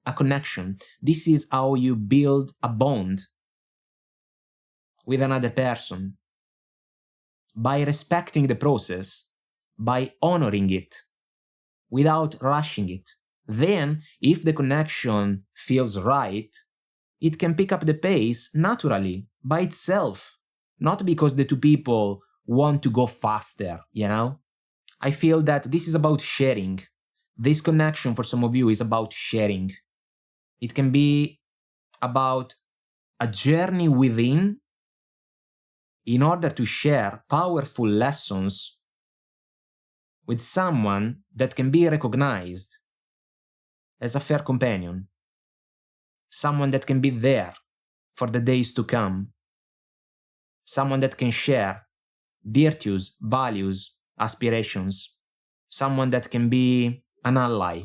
a connection. This is how you build a bond with another person. By respecting the process, by honoring it, without rushing it. Then, if the connection feels right, it can pick up the pace naturally, by itself. Not because the 2 people want to go faster, you know? I feel that this is about sharing. This connection for some of you is about sharing. It can be about a journey within in order to share powerful lessons with someone that can be recognized as a fair companion. Someone that can be there for the days to come. Someone that can share virtues, values, aspirations. Someone that can be an ally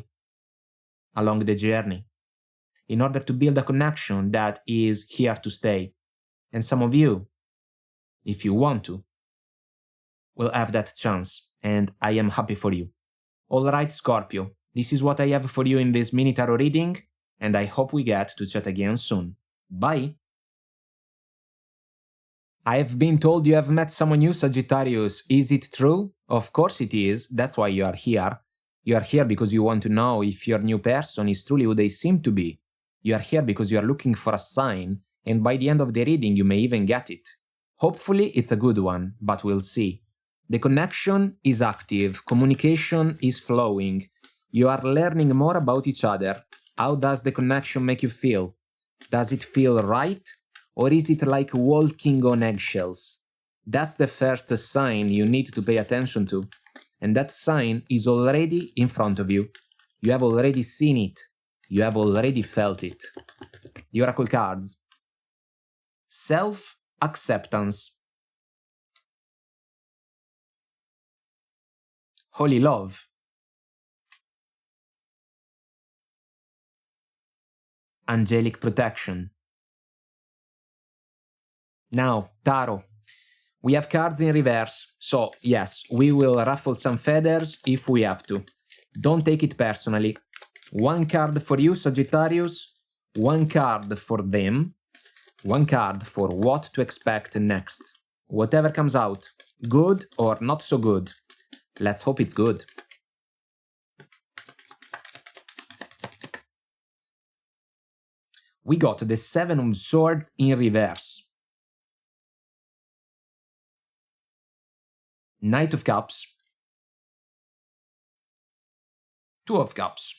along the journey in order to build a connection that is here to stay. And some of you, if you want to, will have that chance, and I am happy for you. Alright, Scorpio, this is what I have for you in this mini tarot reading, and I hope we get to chat again soon. Bye! I have been told you have met someone new, Sagittarius. Is it true? Of course it is. That's why you are here. You are here because you want to know if your new person is truly who they seem to be. You are here because you are looking for a sign, and by the end of the reading you may even get it. Hopefully it's a good one, but we'll see. The connection is active, communication is flowing. You are learning more about each other. How does the connection make you feel? Does it feel right? Or is it like walking on eggshells? That's the first sign you need to pay attention to. and that sign is already in front of you. You have already seen it. You have already felt it. The Oracle cards. Self-acceptance. Holy love. Angelic protection. Now, Tarot. We have cards in reverse, so yes, we will ruffle some feathers if we have to. Don't take it personally. One card for you, Sagittarius, one card for them, one card for what to expect next. Whatever comes out, good or not so good. Let's hope it's good. We got the Seven of Swords in reverse. Knight of Cups, Two of Cups.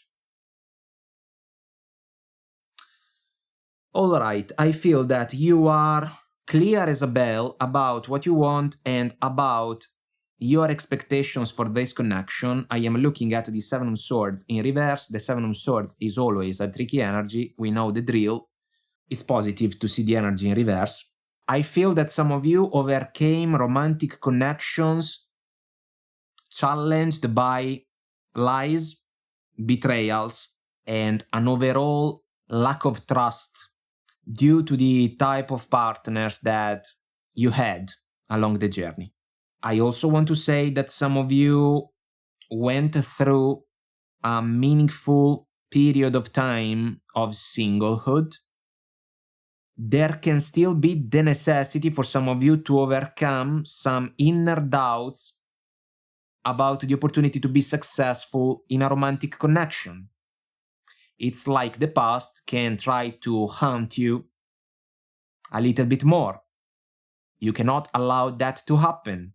Alright, I feel that you are clear as a bell about what you want and about your expectations for this connection. I am looking at the Seven of Swords in reverse. The Seven of Swords is always a tricky energy. We know the drill. It's positive to see the energy in reverse. I feel that some of you overcame romantic connections challenged by lies, betrayals, and an overall lack of trust due to the type of partners that you had along the journey. I also want to say that some of you went through a meaningful period of time of singlehood. There can still be the necessity for some of you to overcome some inner doubts about the opportunity to be successful in a romantic connection. It's like the past can try to haunt you a little bit more. You cannot allow that to happen.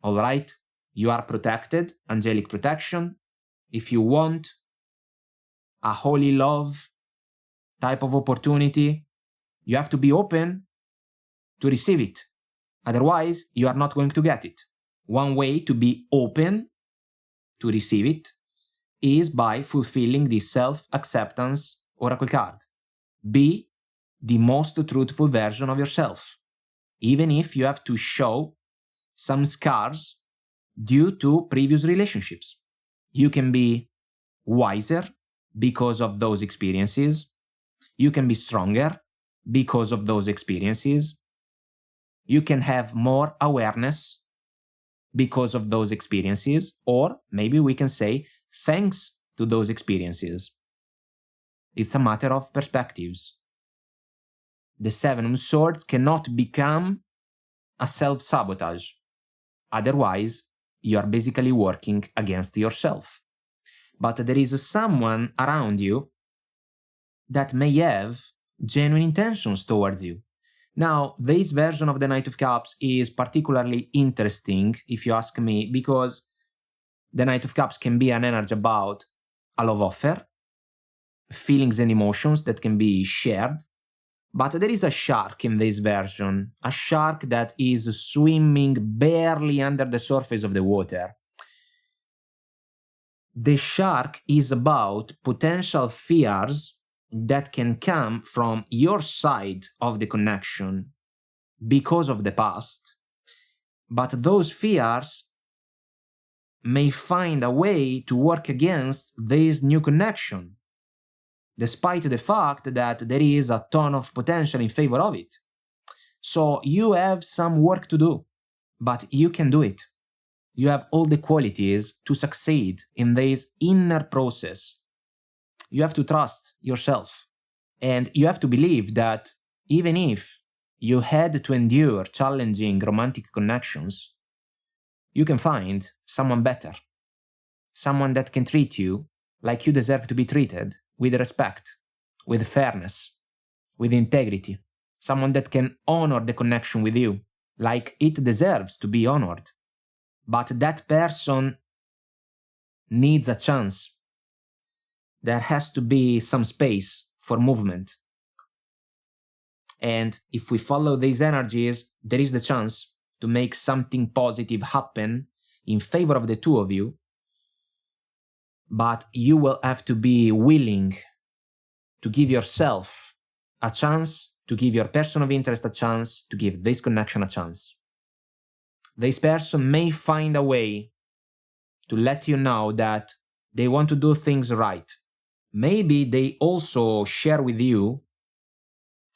Alright? You are protected, angelic protection. If you want a holy love type of opportunity, you have to be open to receive it. Otherwise, you are not going to get it. One way to be open to receive it is by fulfilling the self-acceptance oracle card. Be the most truthful version of yourself, even if you have to show some scars due to previous relationships. You can be wiser because of those experiences. You can be stronger because of those experiences. You can have more awareness because of those experiences, or maybe we can say thanks to those experiences. It's a matter of perspectives. The Seven of Swords cannot become a self-sabotage. Otherwise, you are basically working against yourself. But there is someone around you that may have genuine intentions towards you. Now, this version of the Knight of Cups is particularly interesting, if you ask me, because the Knight of Cups can be an energy about a love offer, feelings and emotions that can be shared, but there is a shark in this version, a shark that is swimming barely under the surface of the water. The shark is about potential fears that can come from your side of the connection because of the past, but those fears may find a way to work against this new connection, despite the fact that there is a ton of potential in favor of it. So you have some work to do, but you can do it. You have all the qualities to succeed in this inner process. You have to trust yourself, and you have to believe that even if you had to endure challenging romantic connections, you can find someone better, someone that can treat you like you deserve to be treated, with respect, with fairness, with integrity, someone that can honor the connection with you like it deserves to be honored. But that person needs a chance. There has to be some space for movement. And if we follow these energies, there is the chance to make something positive happen in favor of the two of you, but you will have to be willing to give yourself a chance, to give your person of interest a chance, to give this connection a chance. This person may find a way to let you know that they want to do things right. Maybe they also share with you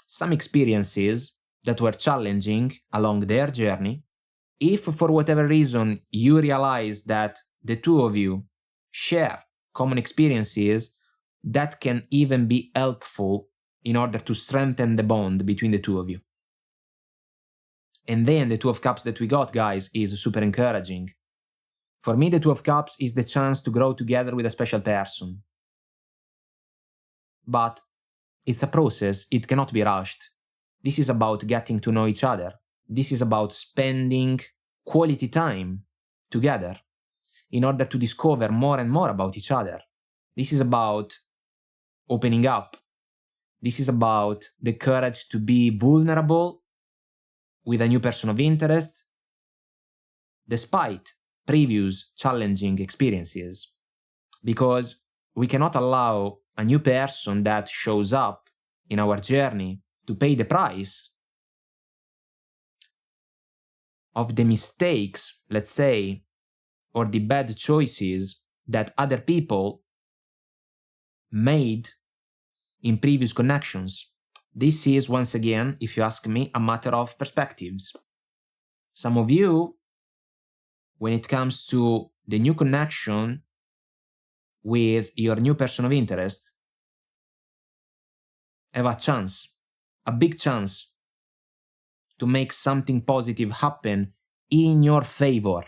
some experiences that were challenging along their journey. If for whatever reason you realize that the two of you share common experiences, that can even be helpful in order to strengthen the bond between the two of you. And then the Two of Cups that we got, guys, is super encouraging. For me, the Two of Cups is the chance to grow together with a special person. But it's a process, it cannot be rushed. This is about getting to know each other. This is about spending quality time together in order to discover more and more about each other. This is about opening up. This is about the courage to be vulnerable with a new person of interest, despite previous challenging experiences. Because we cannot allow a new person that shows up in our journey to pay the price of the mistakes, let's say, or the bad choices that other people made in previous connections. This is, once again, if you ask me, a matter of perspectives. Some of you, when it comes to the new connection with your new person of interest, have a chance, a big chance, to make something positive happen in your favor.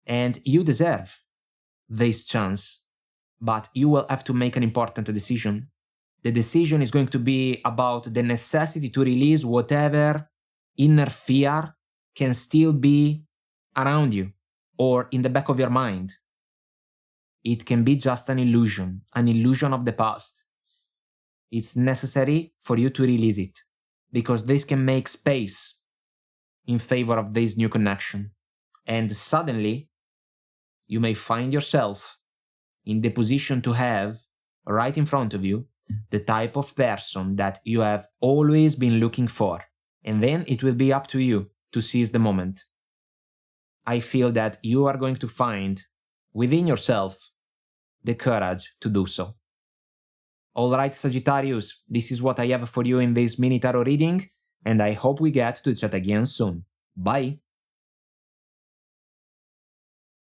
And you deserve this chance, but you will have to make an important decision. The decision is going to be about the necessity to release whatever inner fear can still be around you or in the back of your mind. It can be just an illusion of the past. It's necessary for you to release it, because this can make space in favor of this new connection. And suddenly, you may find yourself in the position to have, right in front of you, the type of person that you have always been looking for. And then it will be up to you to seize the moment. I feel that you are going to find within yourself the courage to do so. Alright, Sagittarius, this is what I have for you in this mini tarot reading, and I hope we get to chat again soon. Bye!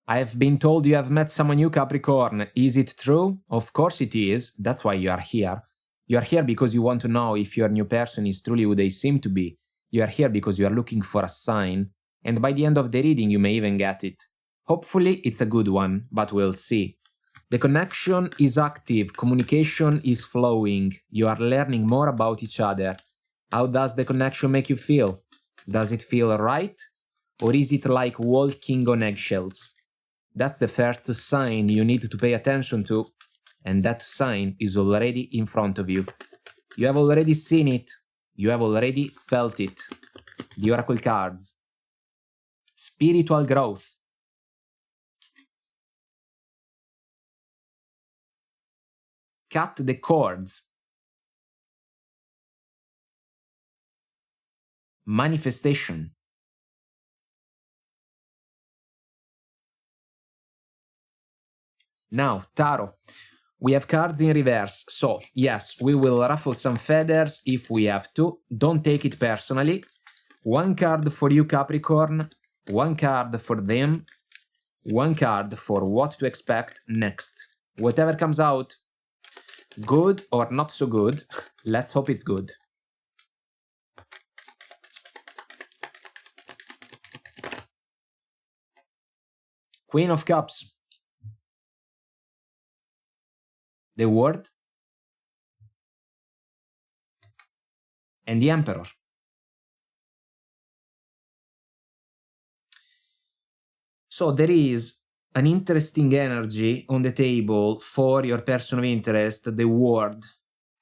I have been told you have met someone new, Capricorn. Is it true? Of course it is. That's why you are here. You are here because you want to know if your new person is truly who they seem to be. You are here because you are looking for a sign. And by the end of the reading, you may even get it. Hopefully, it's a good one, but we'll see. The connection is active. Communication is flowing. You are learning more about each other. How does the connection make you feel? Does it feel right? Or is it like walking on eggshells? That's the first sign you need to pay attention to, and that sign is already in front of you. You have already seen it, you have already felt it. The Oracle cards. Spiritual growth. Cut the cords. Manifestation. Now, Tarot, we have cards in reverse, so yes, we will ruffle some feathers if we have to. Don't take it personally. One card for you, Capricorn, one card for them, one card for what to expect next. Whatever comes out, good or not so good, let's hope it's good. Queen of Cups. The World, and the Emperor. So there is an interesting energy on the table for your person of interest, the World.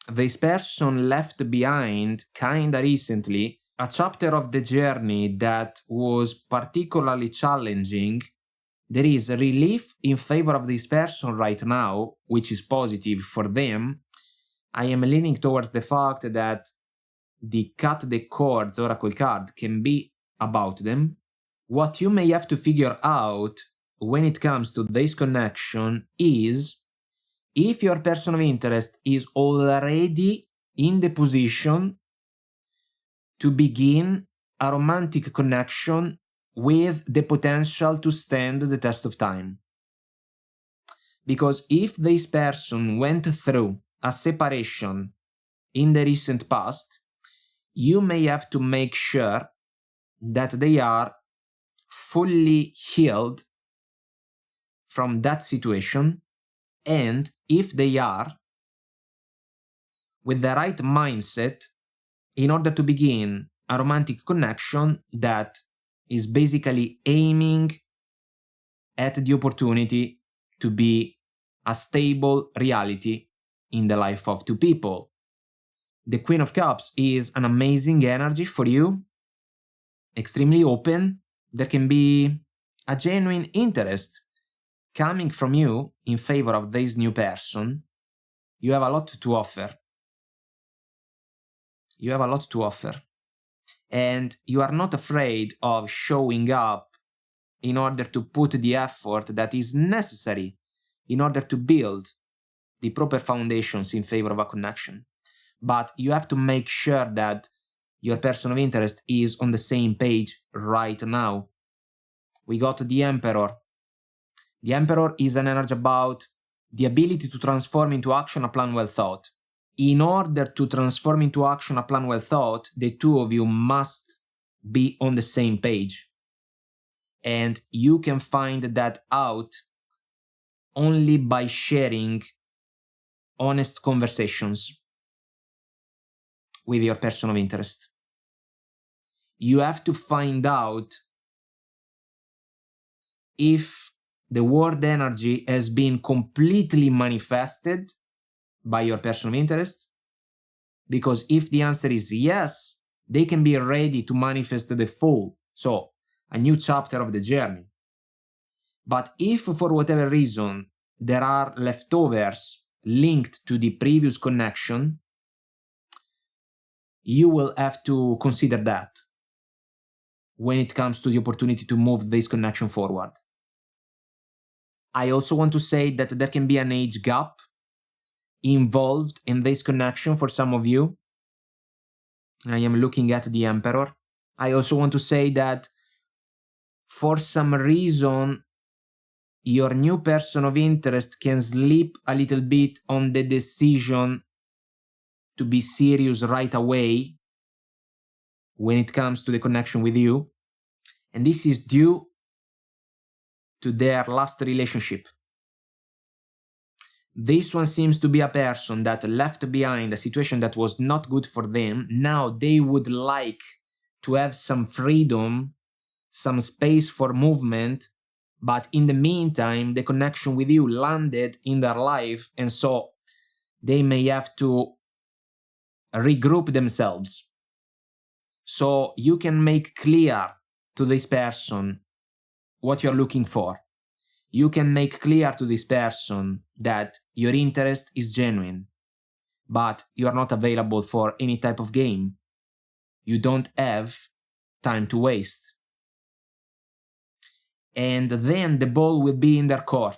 This person left behind, kinda recently, a chapter of the journey that was particularly challenging, there is relief in favor of this person right now, which is positive for them. I am leaning towards the fact that the cut the cords oracle card can be about them. What you may have to figure out when it comes to this connection is if your person of interest is already in the position to begin a romantic connection with the potential to stand the test of time. Because if this person went through a separation in the recent past, you may have to make sure that they are fully healed from that situation, and if they are, with the right mindset in order to begin a romantic connection that is basically aiming at the opportunity to be a stable reality in the life of two people. The Queen of Cups is an amazing energy for you, extremely open. There can be a genuine interest coming from you in favor of this new person. You have a lot to offer. You have a lot to offer. And you are not afraid of showing up in order to put the effort that is necessary in order to build the proper foundations in favor of a connection. But you have to make sure that your person of interest is on the same page right now. We got the Emperor. The Emperor is an energy about the ability to transform into action a plan well thought. In order to transform into action a plan well thought, the two of you must be on the same page. And you can find that out only by sharing honest conversations with your person of interest. You have to find out if the word energy has been completely manifested by your person of interest, because if the answer is yes, they can be ready to manifest the full, so a new chapter of the journey. But if for whatever reason there are leftovers linked to the previous connection, you will have to consider that when it comes to the opportunity to move this connection forward. I also want to say that there can be an age gap involved in this connection for some of you. I am looking at the Emperor. I also want to say that for some reason, your new person of interest can sleep a little bit on the decision to be serious right away when it comes to the connection with you. And this is due to their last relationship. This one seems to be a person that left behind a situation that was not good for them. Now they would like to have some freedom, some space for movement, but in the meantime, the connection with you landed in their life, and so they may have to regroup themselves. So you can make clear to this person what you're looking for. You can make clear to this person that your interest is genuine, but you are not available for any type of game. You don't have time to waste. And then the ball will be in their court.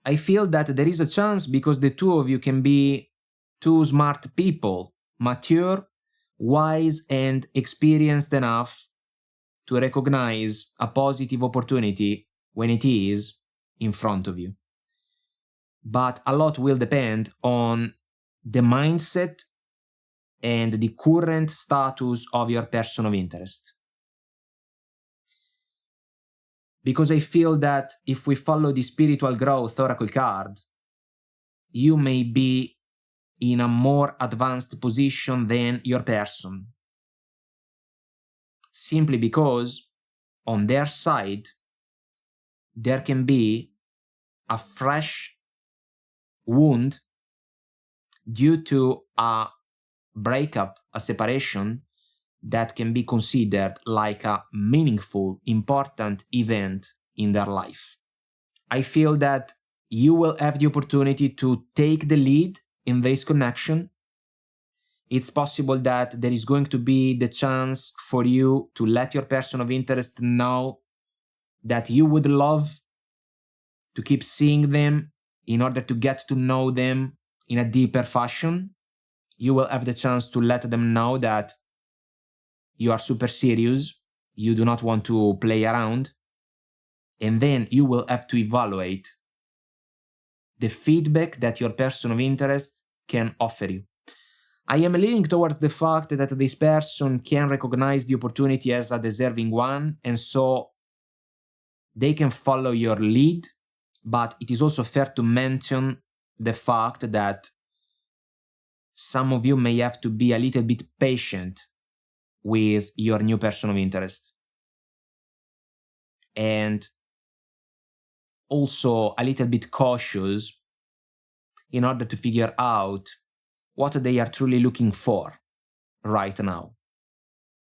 I feel that there is a chance because the two of you can be two smart people, mature, wise, and experienced enough to recognize a positive opportunity when it is in front of you. But a lot will depend on the mindset and the current status of your person of interest. Because I feel that if we follow the spiritual growth oracle card, you may be in a more advanced position than your person. Simply because on their side, there can be a fresh wound due to a breakup, a separation that can be considered like a meaningful, important event in their life. I feel that you will have the opportunity to take the lead in this connection. It's possible that there is going to be the chance for you to let your person of interest know that you would love to keep seeing them in order to get to know them in a deeper fashion. You will have the chance to let them know that you are super serious, you do not want to play around, and then you will have to evaluate the feedback that your person of interest can offer you. I am leaning towards the fact that this person can recognize the opportunity as a deserving one, and so they can follow your lead, but it is also fair to mention the fact that some of you may have to be a little bit patient with your new person of interest. And also a little bit cautious in order to figure out what they are truly looking for right now.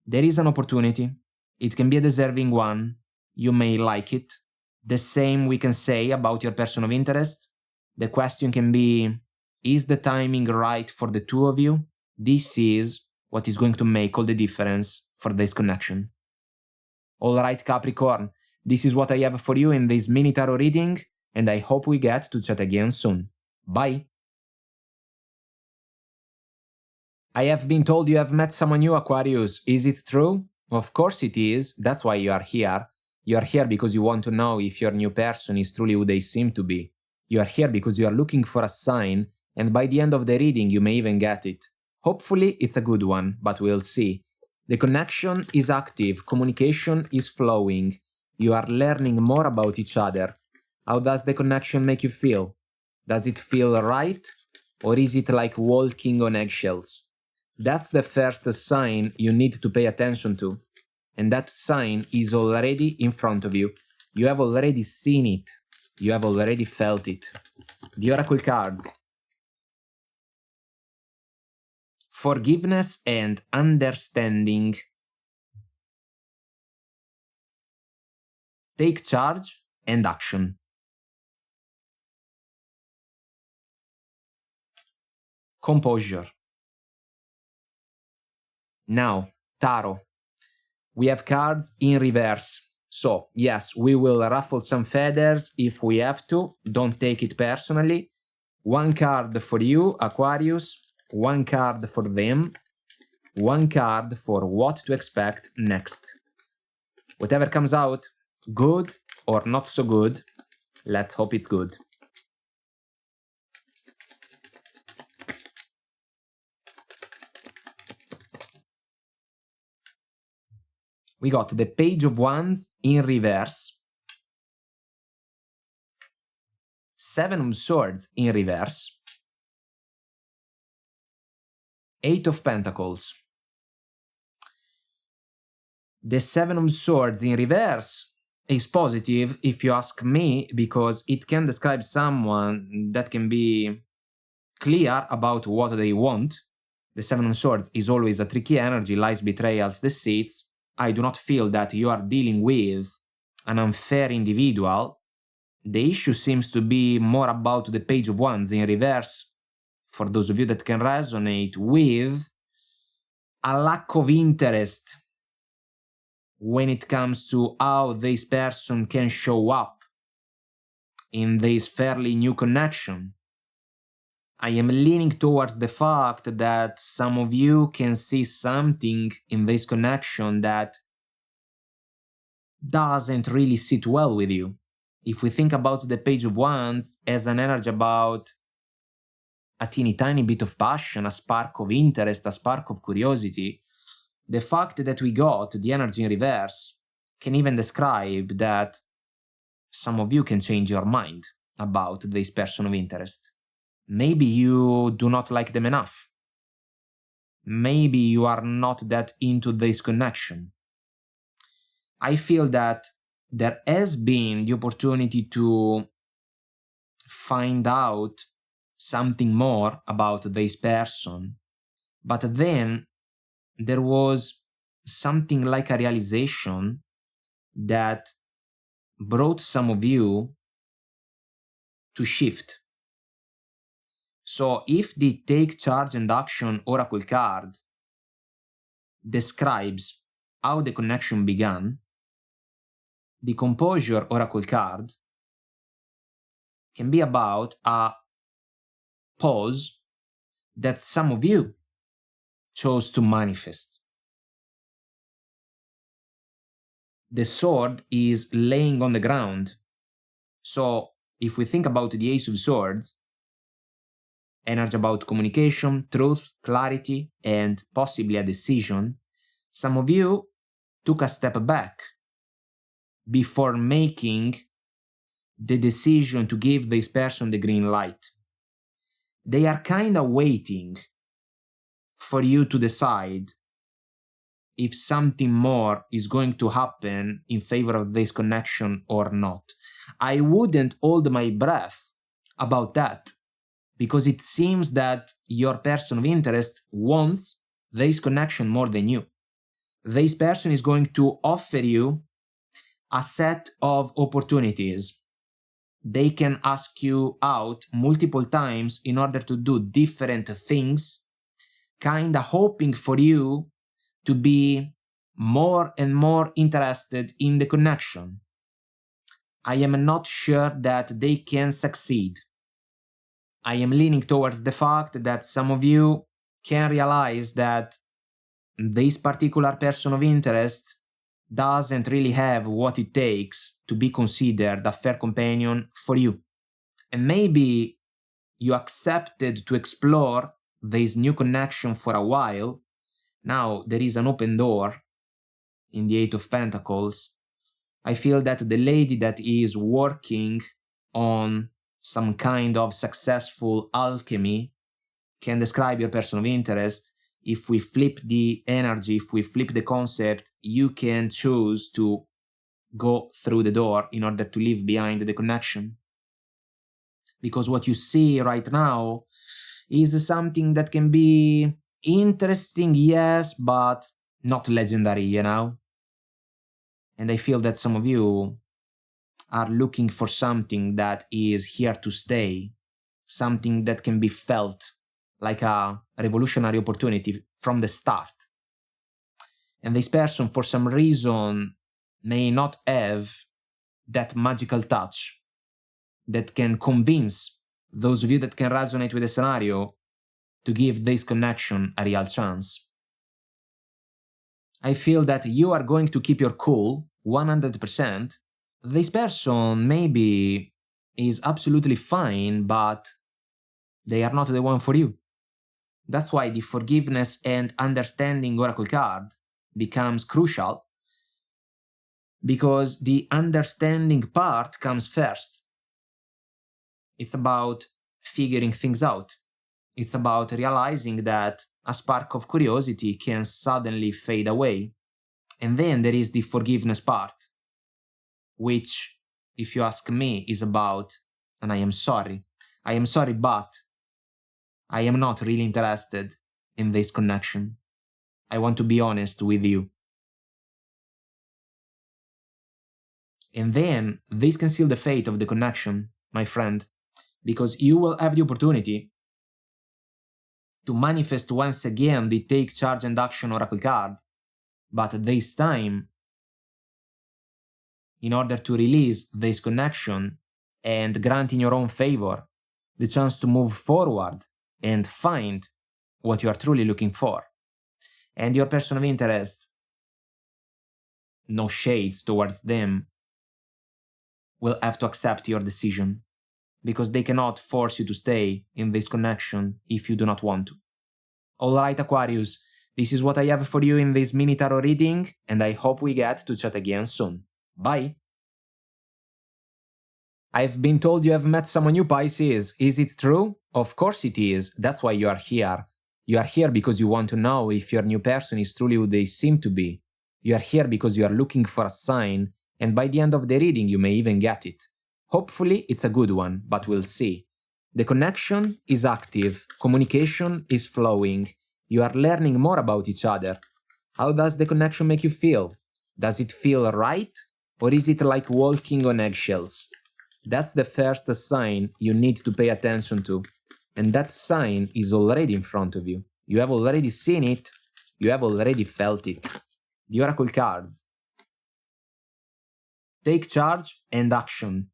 There is an opportunity. It can be a deserving one. You may like it. The same we can say about your person of interest. The question can be, is the timing right for the two of you? This is what is going to make all the difference for this connection. All right, Capricorn, this is what I have for you in this mini tarot reading, and I hope we get to chat again soon. Bye! I have been told you have met someone new, Aquarius. Is it true? Of course it is. That's why you are here. You are here because you want to know if your new person is truly who they seem to be. You are here because you are looking for a sign, and by the end of the reading you may even get it. Hopefully it's a good one, but we'll see. The connection is active, communication is flowing. You are learning more about each other. How does the connection make you feel? Does it feel right? Or is it like walking on eggshells? That's the first sign you need to pay attention to. And that sign is already in front of you. You have already seen it. You have already felt it. The Oracle cards. Forgiveness and understanding. Take charge and action. Composure. Now, Tarot. We have cards in reverse. So, yes, we will ruffle some feathers if we have to. Don't take it personally. One card for you, Aquarius. One card for them. One card for what to expect next. Whatever comes out, good or not so good, let's hope it's good. We got the Page of Wands in reverse, Seven of Swords in reverse, Eight of Pentacles. The Seven of Swords in reverse is positive if you ask me, because it can describe someone that can be clear about what they want. The Seven of Swords is always a tricky energy, lies, betrayals, deceits. I do not feel that you are dealing with an unfair individual. The issue seems to be more about the Page of Wands in reverse, for those of you that can resonate with a lack of interest when it comes to how this person can show up in this fairly new connection. I am leaning towards the fact that some of you can see something in this connection that doesn't really sit well with you. If we think about the Page of Wands as an energy about a teeny tiny bit of passion, a spark of interest, a spark of curiosity, the fact that we got the energy in reverse can even describe that some of you can change your mind about this person of interest. Maybe you do not like them enough. Maybe you are not that into this connection. I feel that there has been the opportunity to find out something more about this person, but then there was something like a realization that brought some of you to shift. So if the Take Charge and Action Oracle card describes how the connection began, the Composure Oracle card can be about a pause that some of you chose to manifest. The sword is laying on the ground. So if we think about the Ace of Swords, energy about communication, truth, clarity, and possibly a decision, some of you took a step back before making the decision to give this person the green light. They are kind of waiting for you to decide if something more is going to happen in favor of this connection or not. I wouldn't hold my breath about that, because it seems that your person of interest wants this connection more than you. This person is going to offer you a set of opportunities. They can ask you out multiple times in order to do different things, kinda hoping for you to be more and more interested in the connection. I am not sure that they can succeed. I am leaning towards the fact that some of you can realize that this particular person of interest doesn't really have what it takes to be considered a fair companion for you. And maybe you accepted to explore this new connection for a while. Now there is an open door in the Eight of Pentacles. I feel that the lady that is working on some kind of successful alchemy can describe your person of interest. If we flip the energy, if we flip the concept, you can choose to go through the door in order to leave behind the connection. Because what you see right now is something that can be interesting, yes, but not legendary, you know? And I feel that some of you are looking for something that is here to stay, something that can be felt like a revolutionary opportunity from the start. And this person, for some reason, may not have that magical touch that can convince those of you that can resonate with the scenario to give this connection a real chance. I feel that you are going to keep your cool 100%. This person maybe is absolutely fine, but they are not the one for you. That's why the Forgiveness and Understanding Oracle card becomes crucial, because the understanding part comes first. It's about figuring things out. It's about realizing that a spark of curiosity can suddenly fade away. And then there is the forgiveness part, which, if you ask me, is about, and I am sorry, but I am not really interested in this connection. I want to be honest with you. And then this can seal the fate of the connection, my friend, because you will have the opportunity to manifest once again the Take Charge and Action Oracle card, but this time, in order to release this connection and grant in your own favor the chance to move forward and find what you are truly looking for. And your person of interest, no shades towards them, will have to accept your decision, because they cannot force you to stay in this connection if you do not want to. Alright, Aquarius, this is what I have for you in this mini tarot reading, and I hope we get to chat again soon. Bye! I've been told you have met someone new, Pisces. Is it true? Of course it is. That's why you are here. You are here because you want to know if your new person is truly who they seem to be. You are here because you are looking for a sign, and by the end of the reading you may even get it. Hopefully it's a good one, but we'll see. The connection is active, communication is flowing, you are learning more about each other. How does the connection make you feel? Does it feel right? Or is it like walking on eggshells? That's the first sign you need to pay attention to. And that sign is already in front of you. You have already seen it. You have already felt it. The Oracle cards. Take charge and action.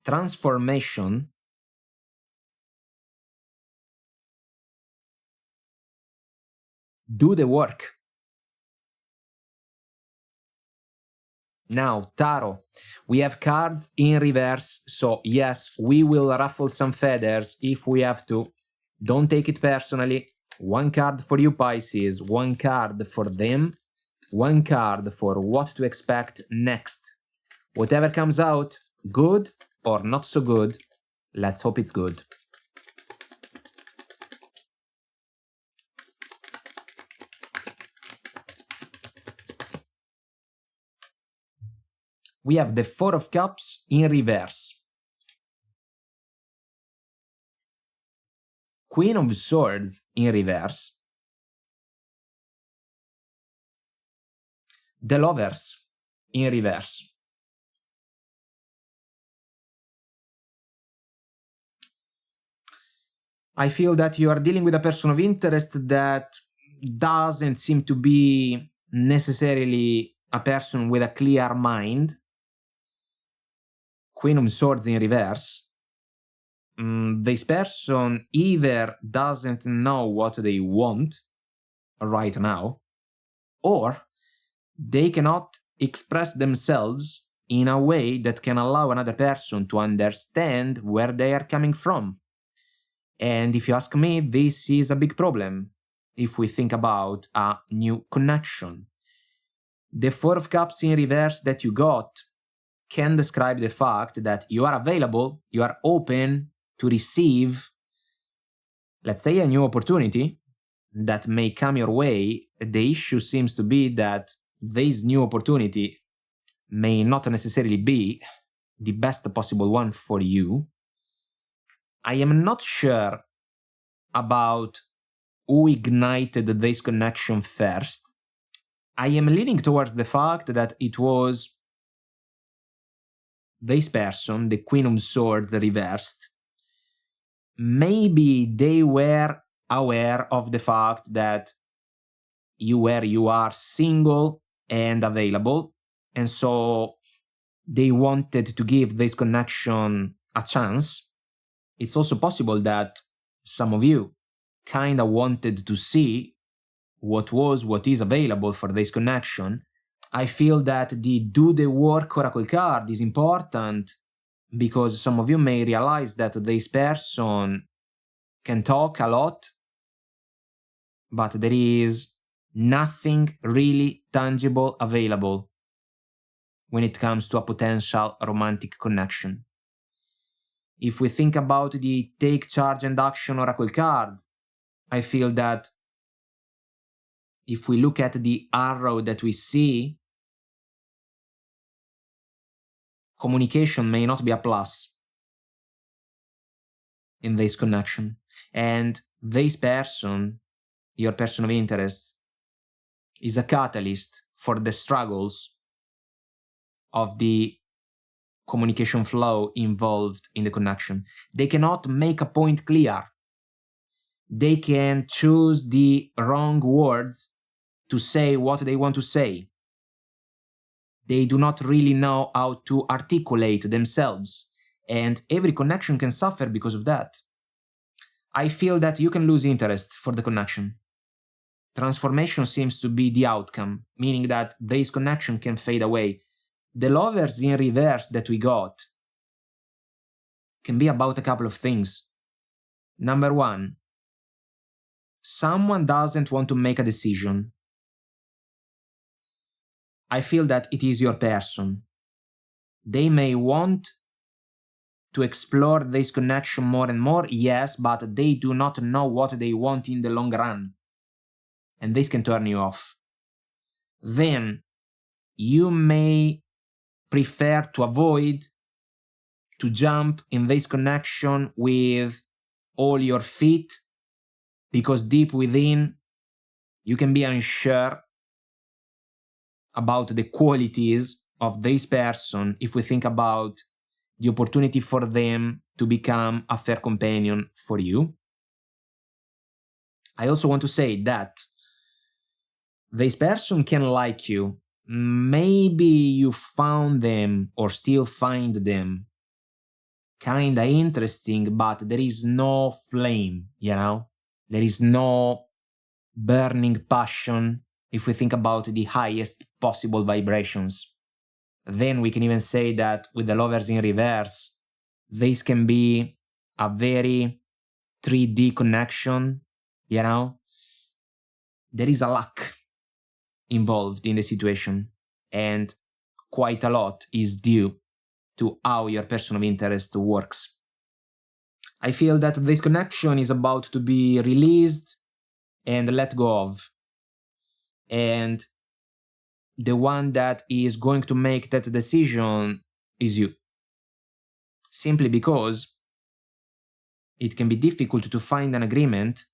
Transformation. Do the work. Now, Tarot, we have cards in reverse, so yes, we will ruffle some feathers if we have to. Don't take it personally. One card for you, Pisces, one card for them, one card for what to expect next. Whatever comes out, good or not so good, let's hope it's good. We have the Four of Cups in reverse. Queen of Swords in reverse. The Lovers in reverse. I feel that you are dealing with a person of interest that doesn't seem to be necessarily a person with a clear mind. Queen of Swords in reverse. This person either doesn't know what they want right now, or they cannot express themselves in a way that can allow another person to understand where they are coming from. And if you ask me, this is a big problem if we think about a new connection. The Four of Cups in reverse that you got can describe the fact that you are available, you are open to receive, let's say, a new opportunity that may come your way. The issue seems to be that this new opportunity may not necessarily be the best possible one for you. I am not sure about who ignited this connection first. I am leaning towards the fact that it was this person, the Queen of Swords reversed. Maybe they were aware of the fact that you are single and available, and so they wanted to give this connection a chance. It's also possible that some of you kind of wanted to see what is available for this connection. I feel that the Do the Work Oracle card is important because some of you may realize that this person can talk a lot, but there is nothing really tangible available when it comes to a potential romantic connection. If we think about the Take Charge and Action Oracle card, I feel that if we look at the arrow that we see, communication may not be a plus in this connection. And this person, your person of interest, is a catalyst for the struggles of the communication flow involved in the connection. They cannot make a point clear. They can choose the wrong words to say what they want to say. They do not really know how to articulate themselves, and every connection can suffer because of that. I feel that you can lose interest for the connection. Transformation seems to be the outcome, meaning that this connection can fade away. The Lovers in reverse that we got can be about a couple of things. Number one, someone doesn't want to make a decision. I feel that it is your person. They may want to explore this connection more and more, yes, but they do not know what they want in the long run. And this can turn you off. Then you may prefer to avoid to jump in this connection with all your feet, because deep within You can be unsure about the qualities of this person if we think about the opportunity for them to become a fair companion for you. I also want to say that this person can like you. Maybe you found them or still find them kinda interesting, but there is no flame, you know? There is no burning passion if we think about the highest possible vibrations. Then we can even say that with the lovers in reverse, this can be a very 3D connection, you know? There is a luck involved in the situation, and quite a lot is due to how your person of interest works. I feel that this connection is about to be released and let go of. And the one that is going to make that decision is you. Simply because it can be difficult to find an agreement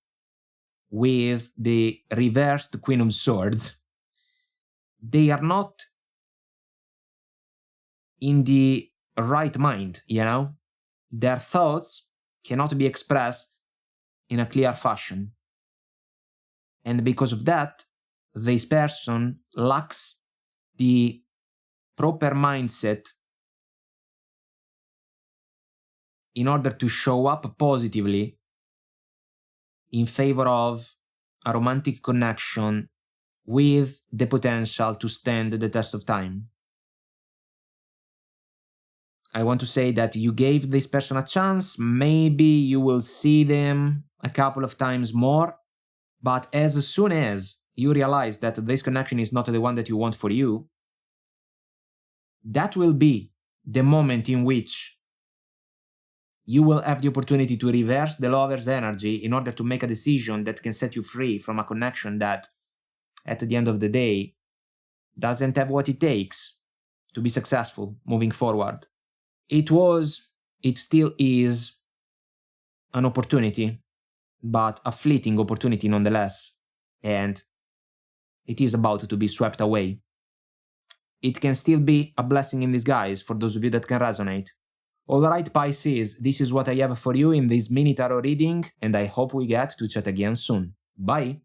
with the reversed Queen of Swords. They are not in the right mind, you know? Their thoughts cannot be expressed in a clear fashion. And because of that, this person lacks the proper mindset in order to show up positively in favor of a romantic connection with the potential to stand the test of time. I want to say that you gave this person a chance, maybe you will see them a couple of times more, but as soon as you realize that this connection is not the one that you want for you, that will be the moment in which you will have the opportunity to reverse the lover's energy in order to make a decision that can set you free from a connection that, at the end of the day, doesn't have what it takes to be successful moving forward. It still is an opportunity, but a fleeting opportunity nonetheless, and it is about to be swept away. It can still be a blessing in disguise for those of you that can resonate. Alright Pisces, this is what I have for you in this mini tarot reading, and I hope we get to chat again soon. Bye!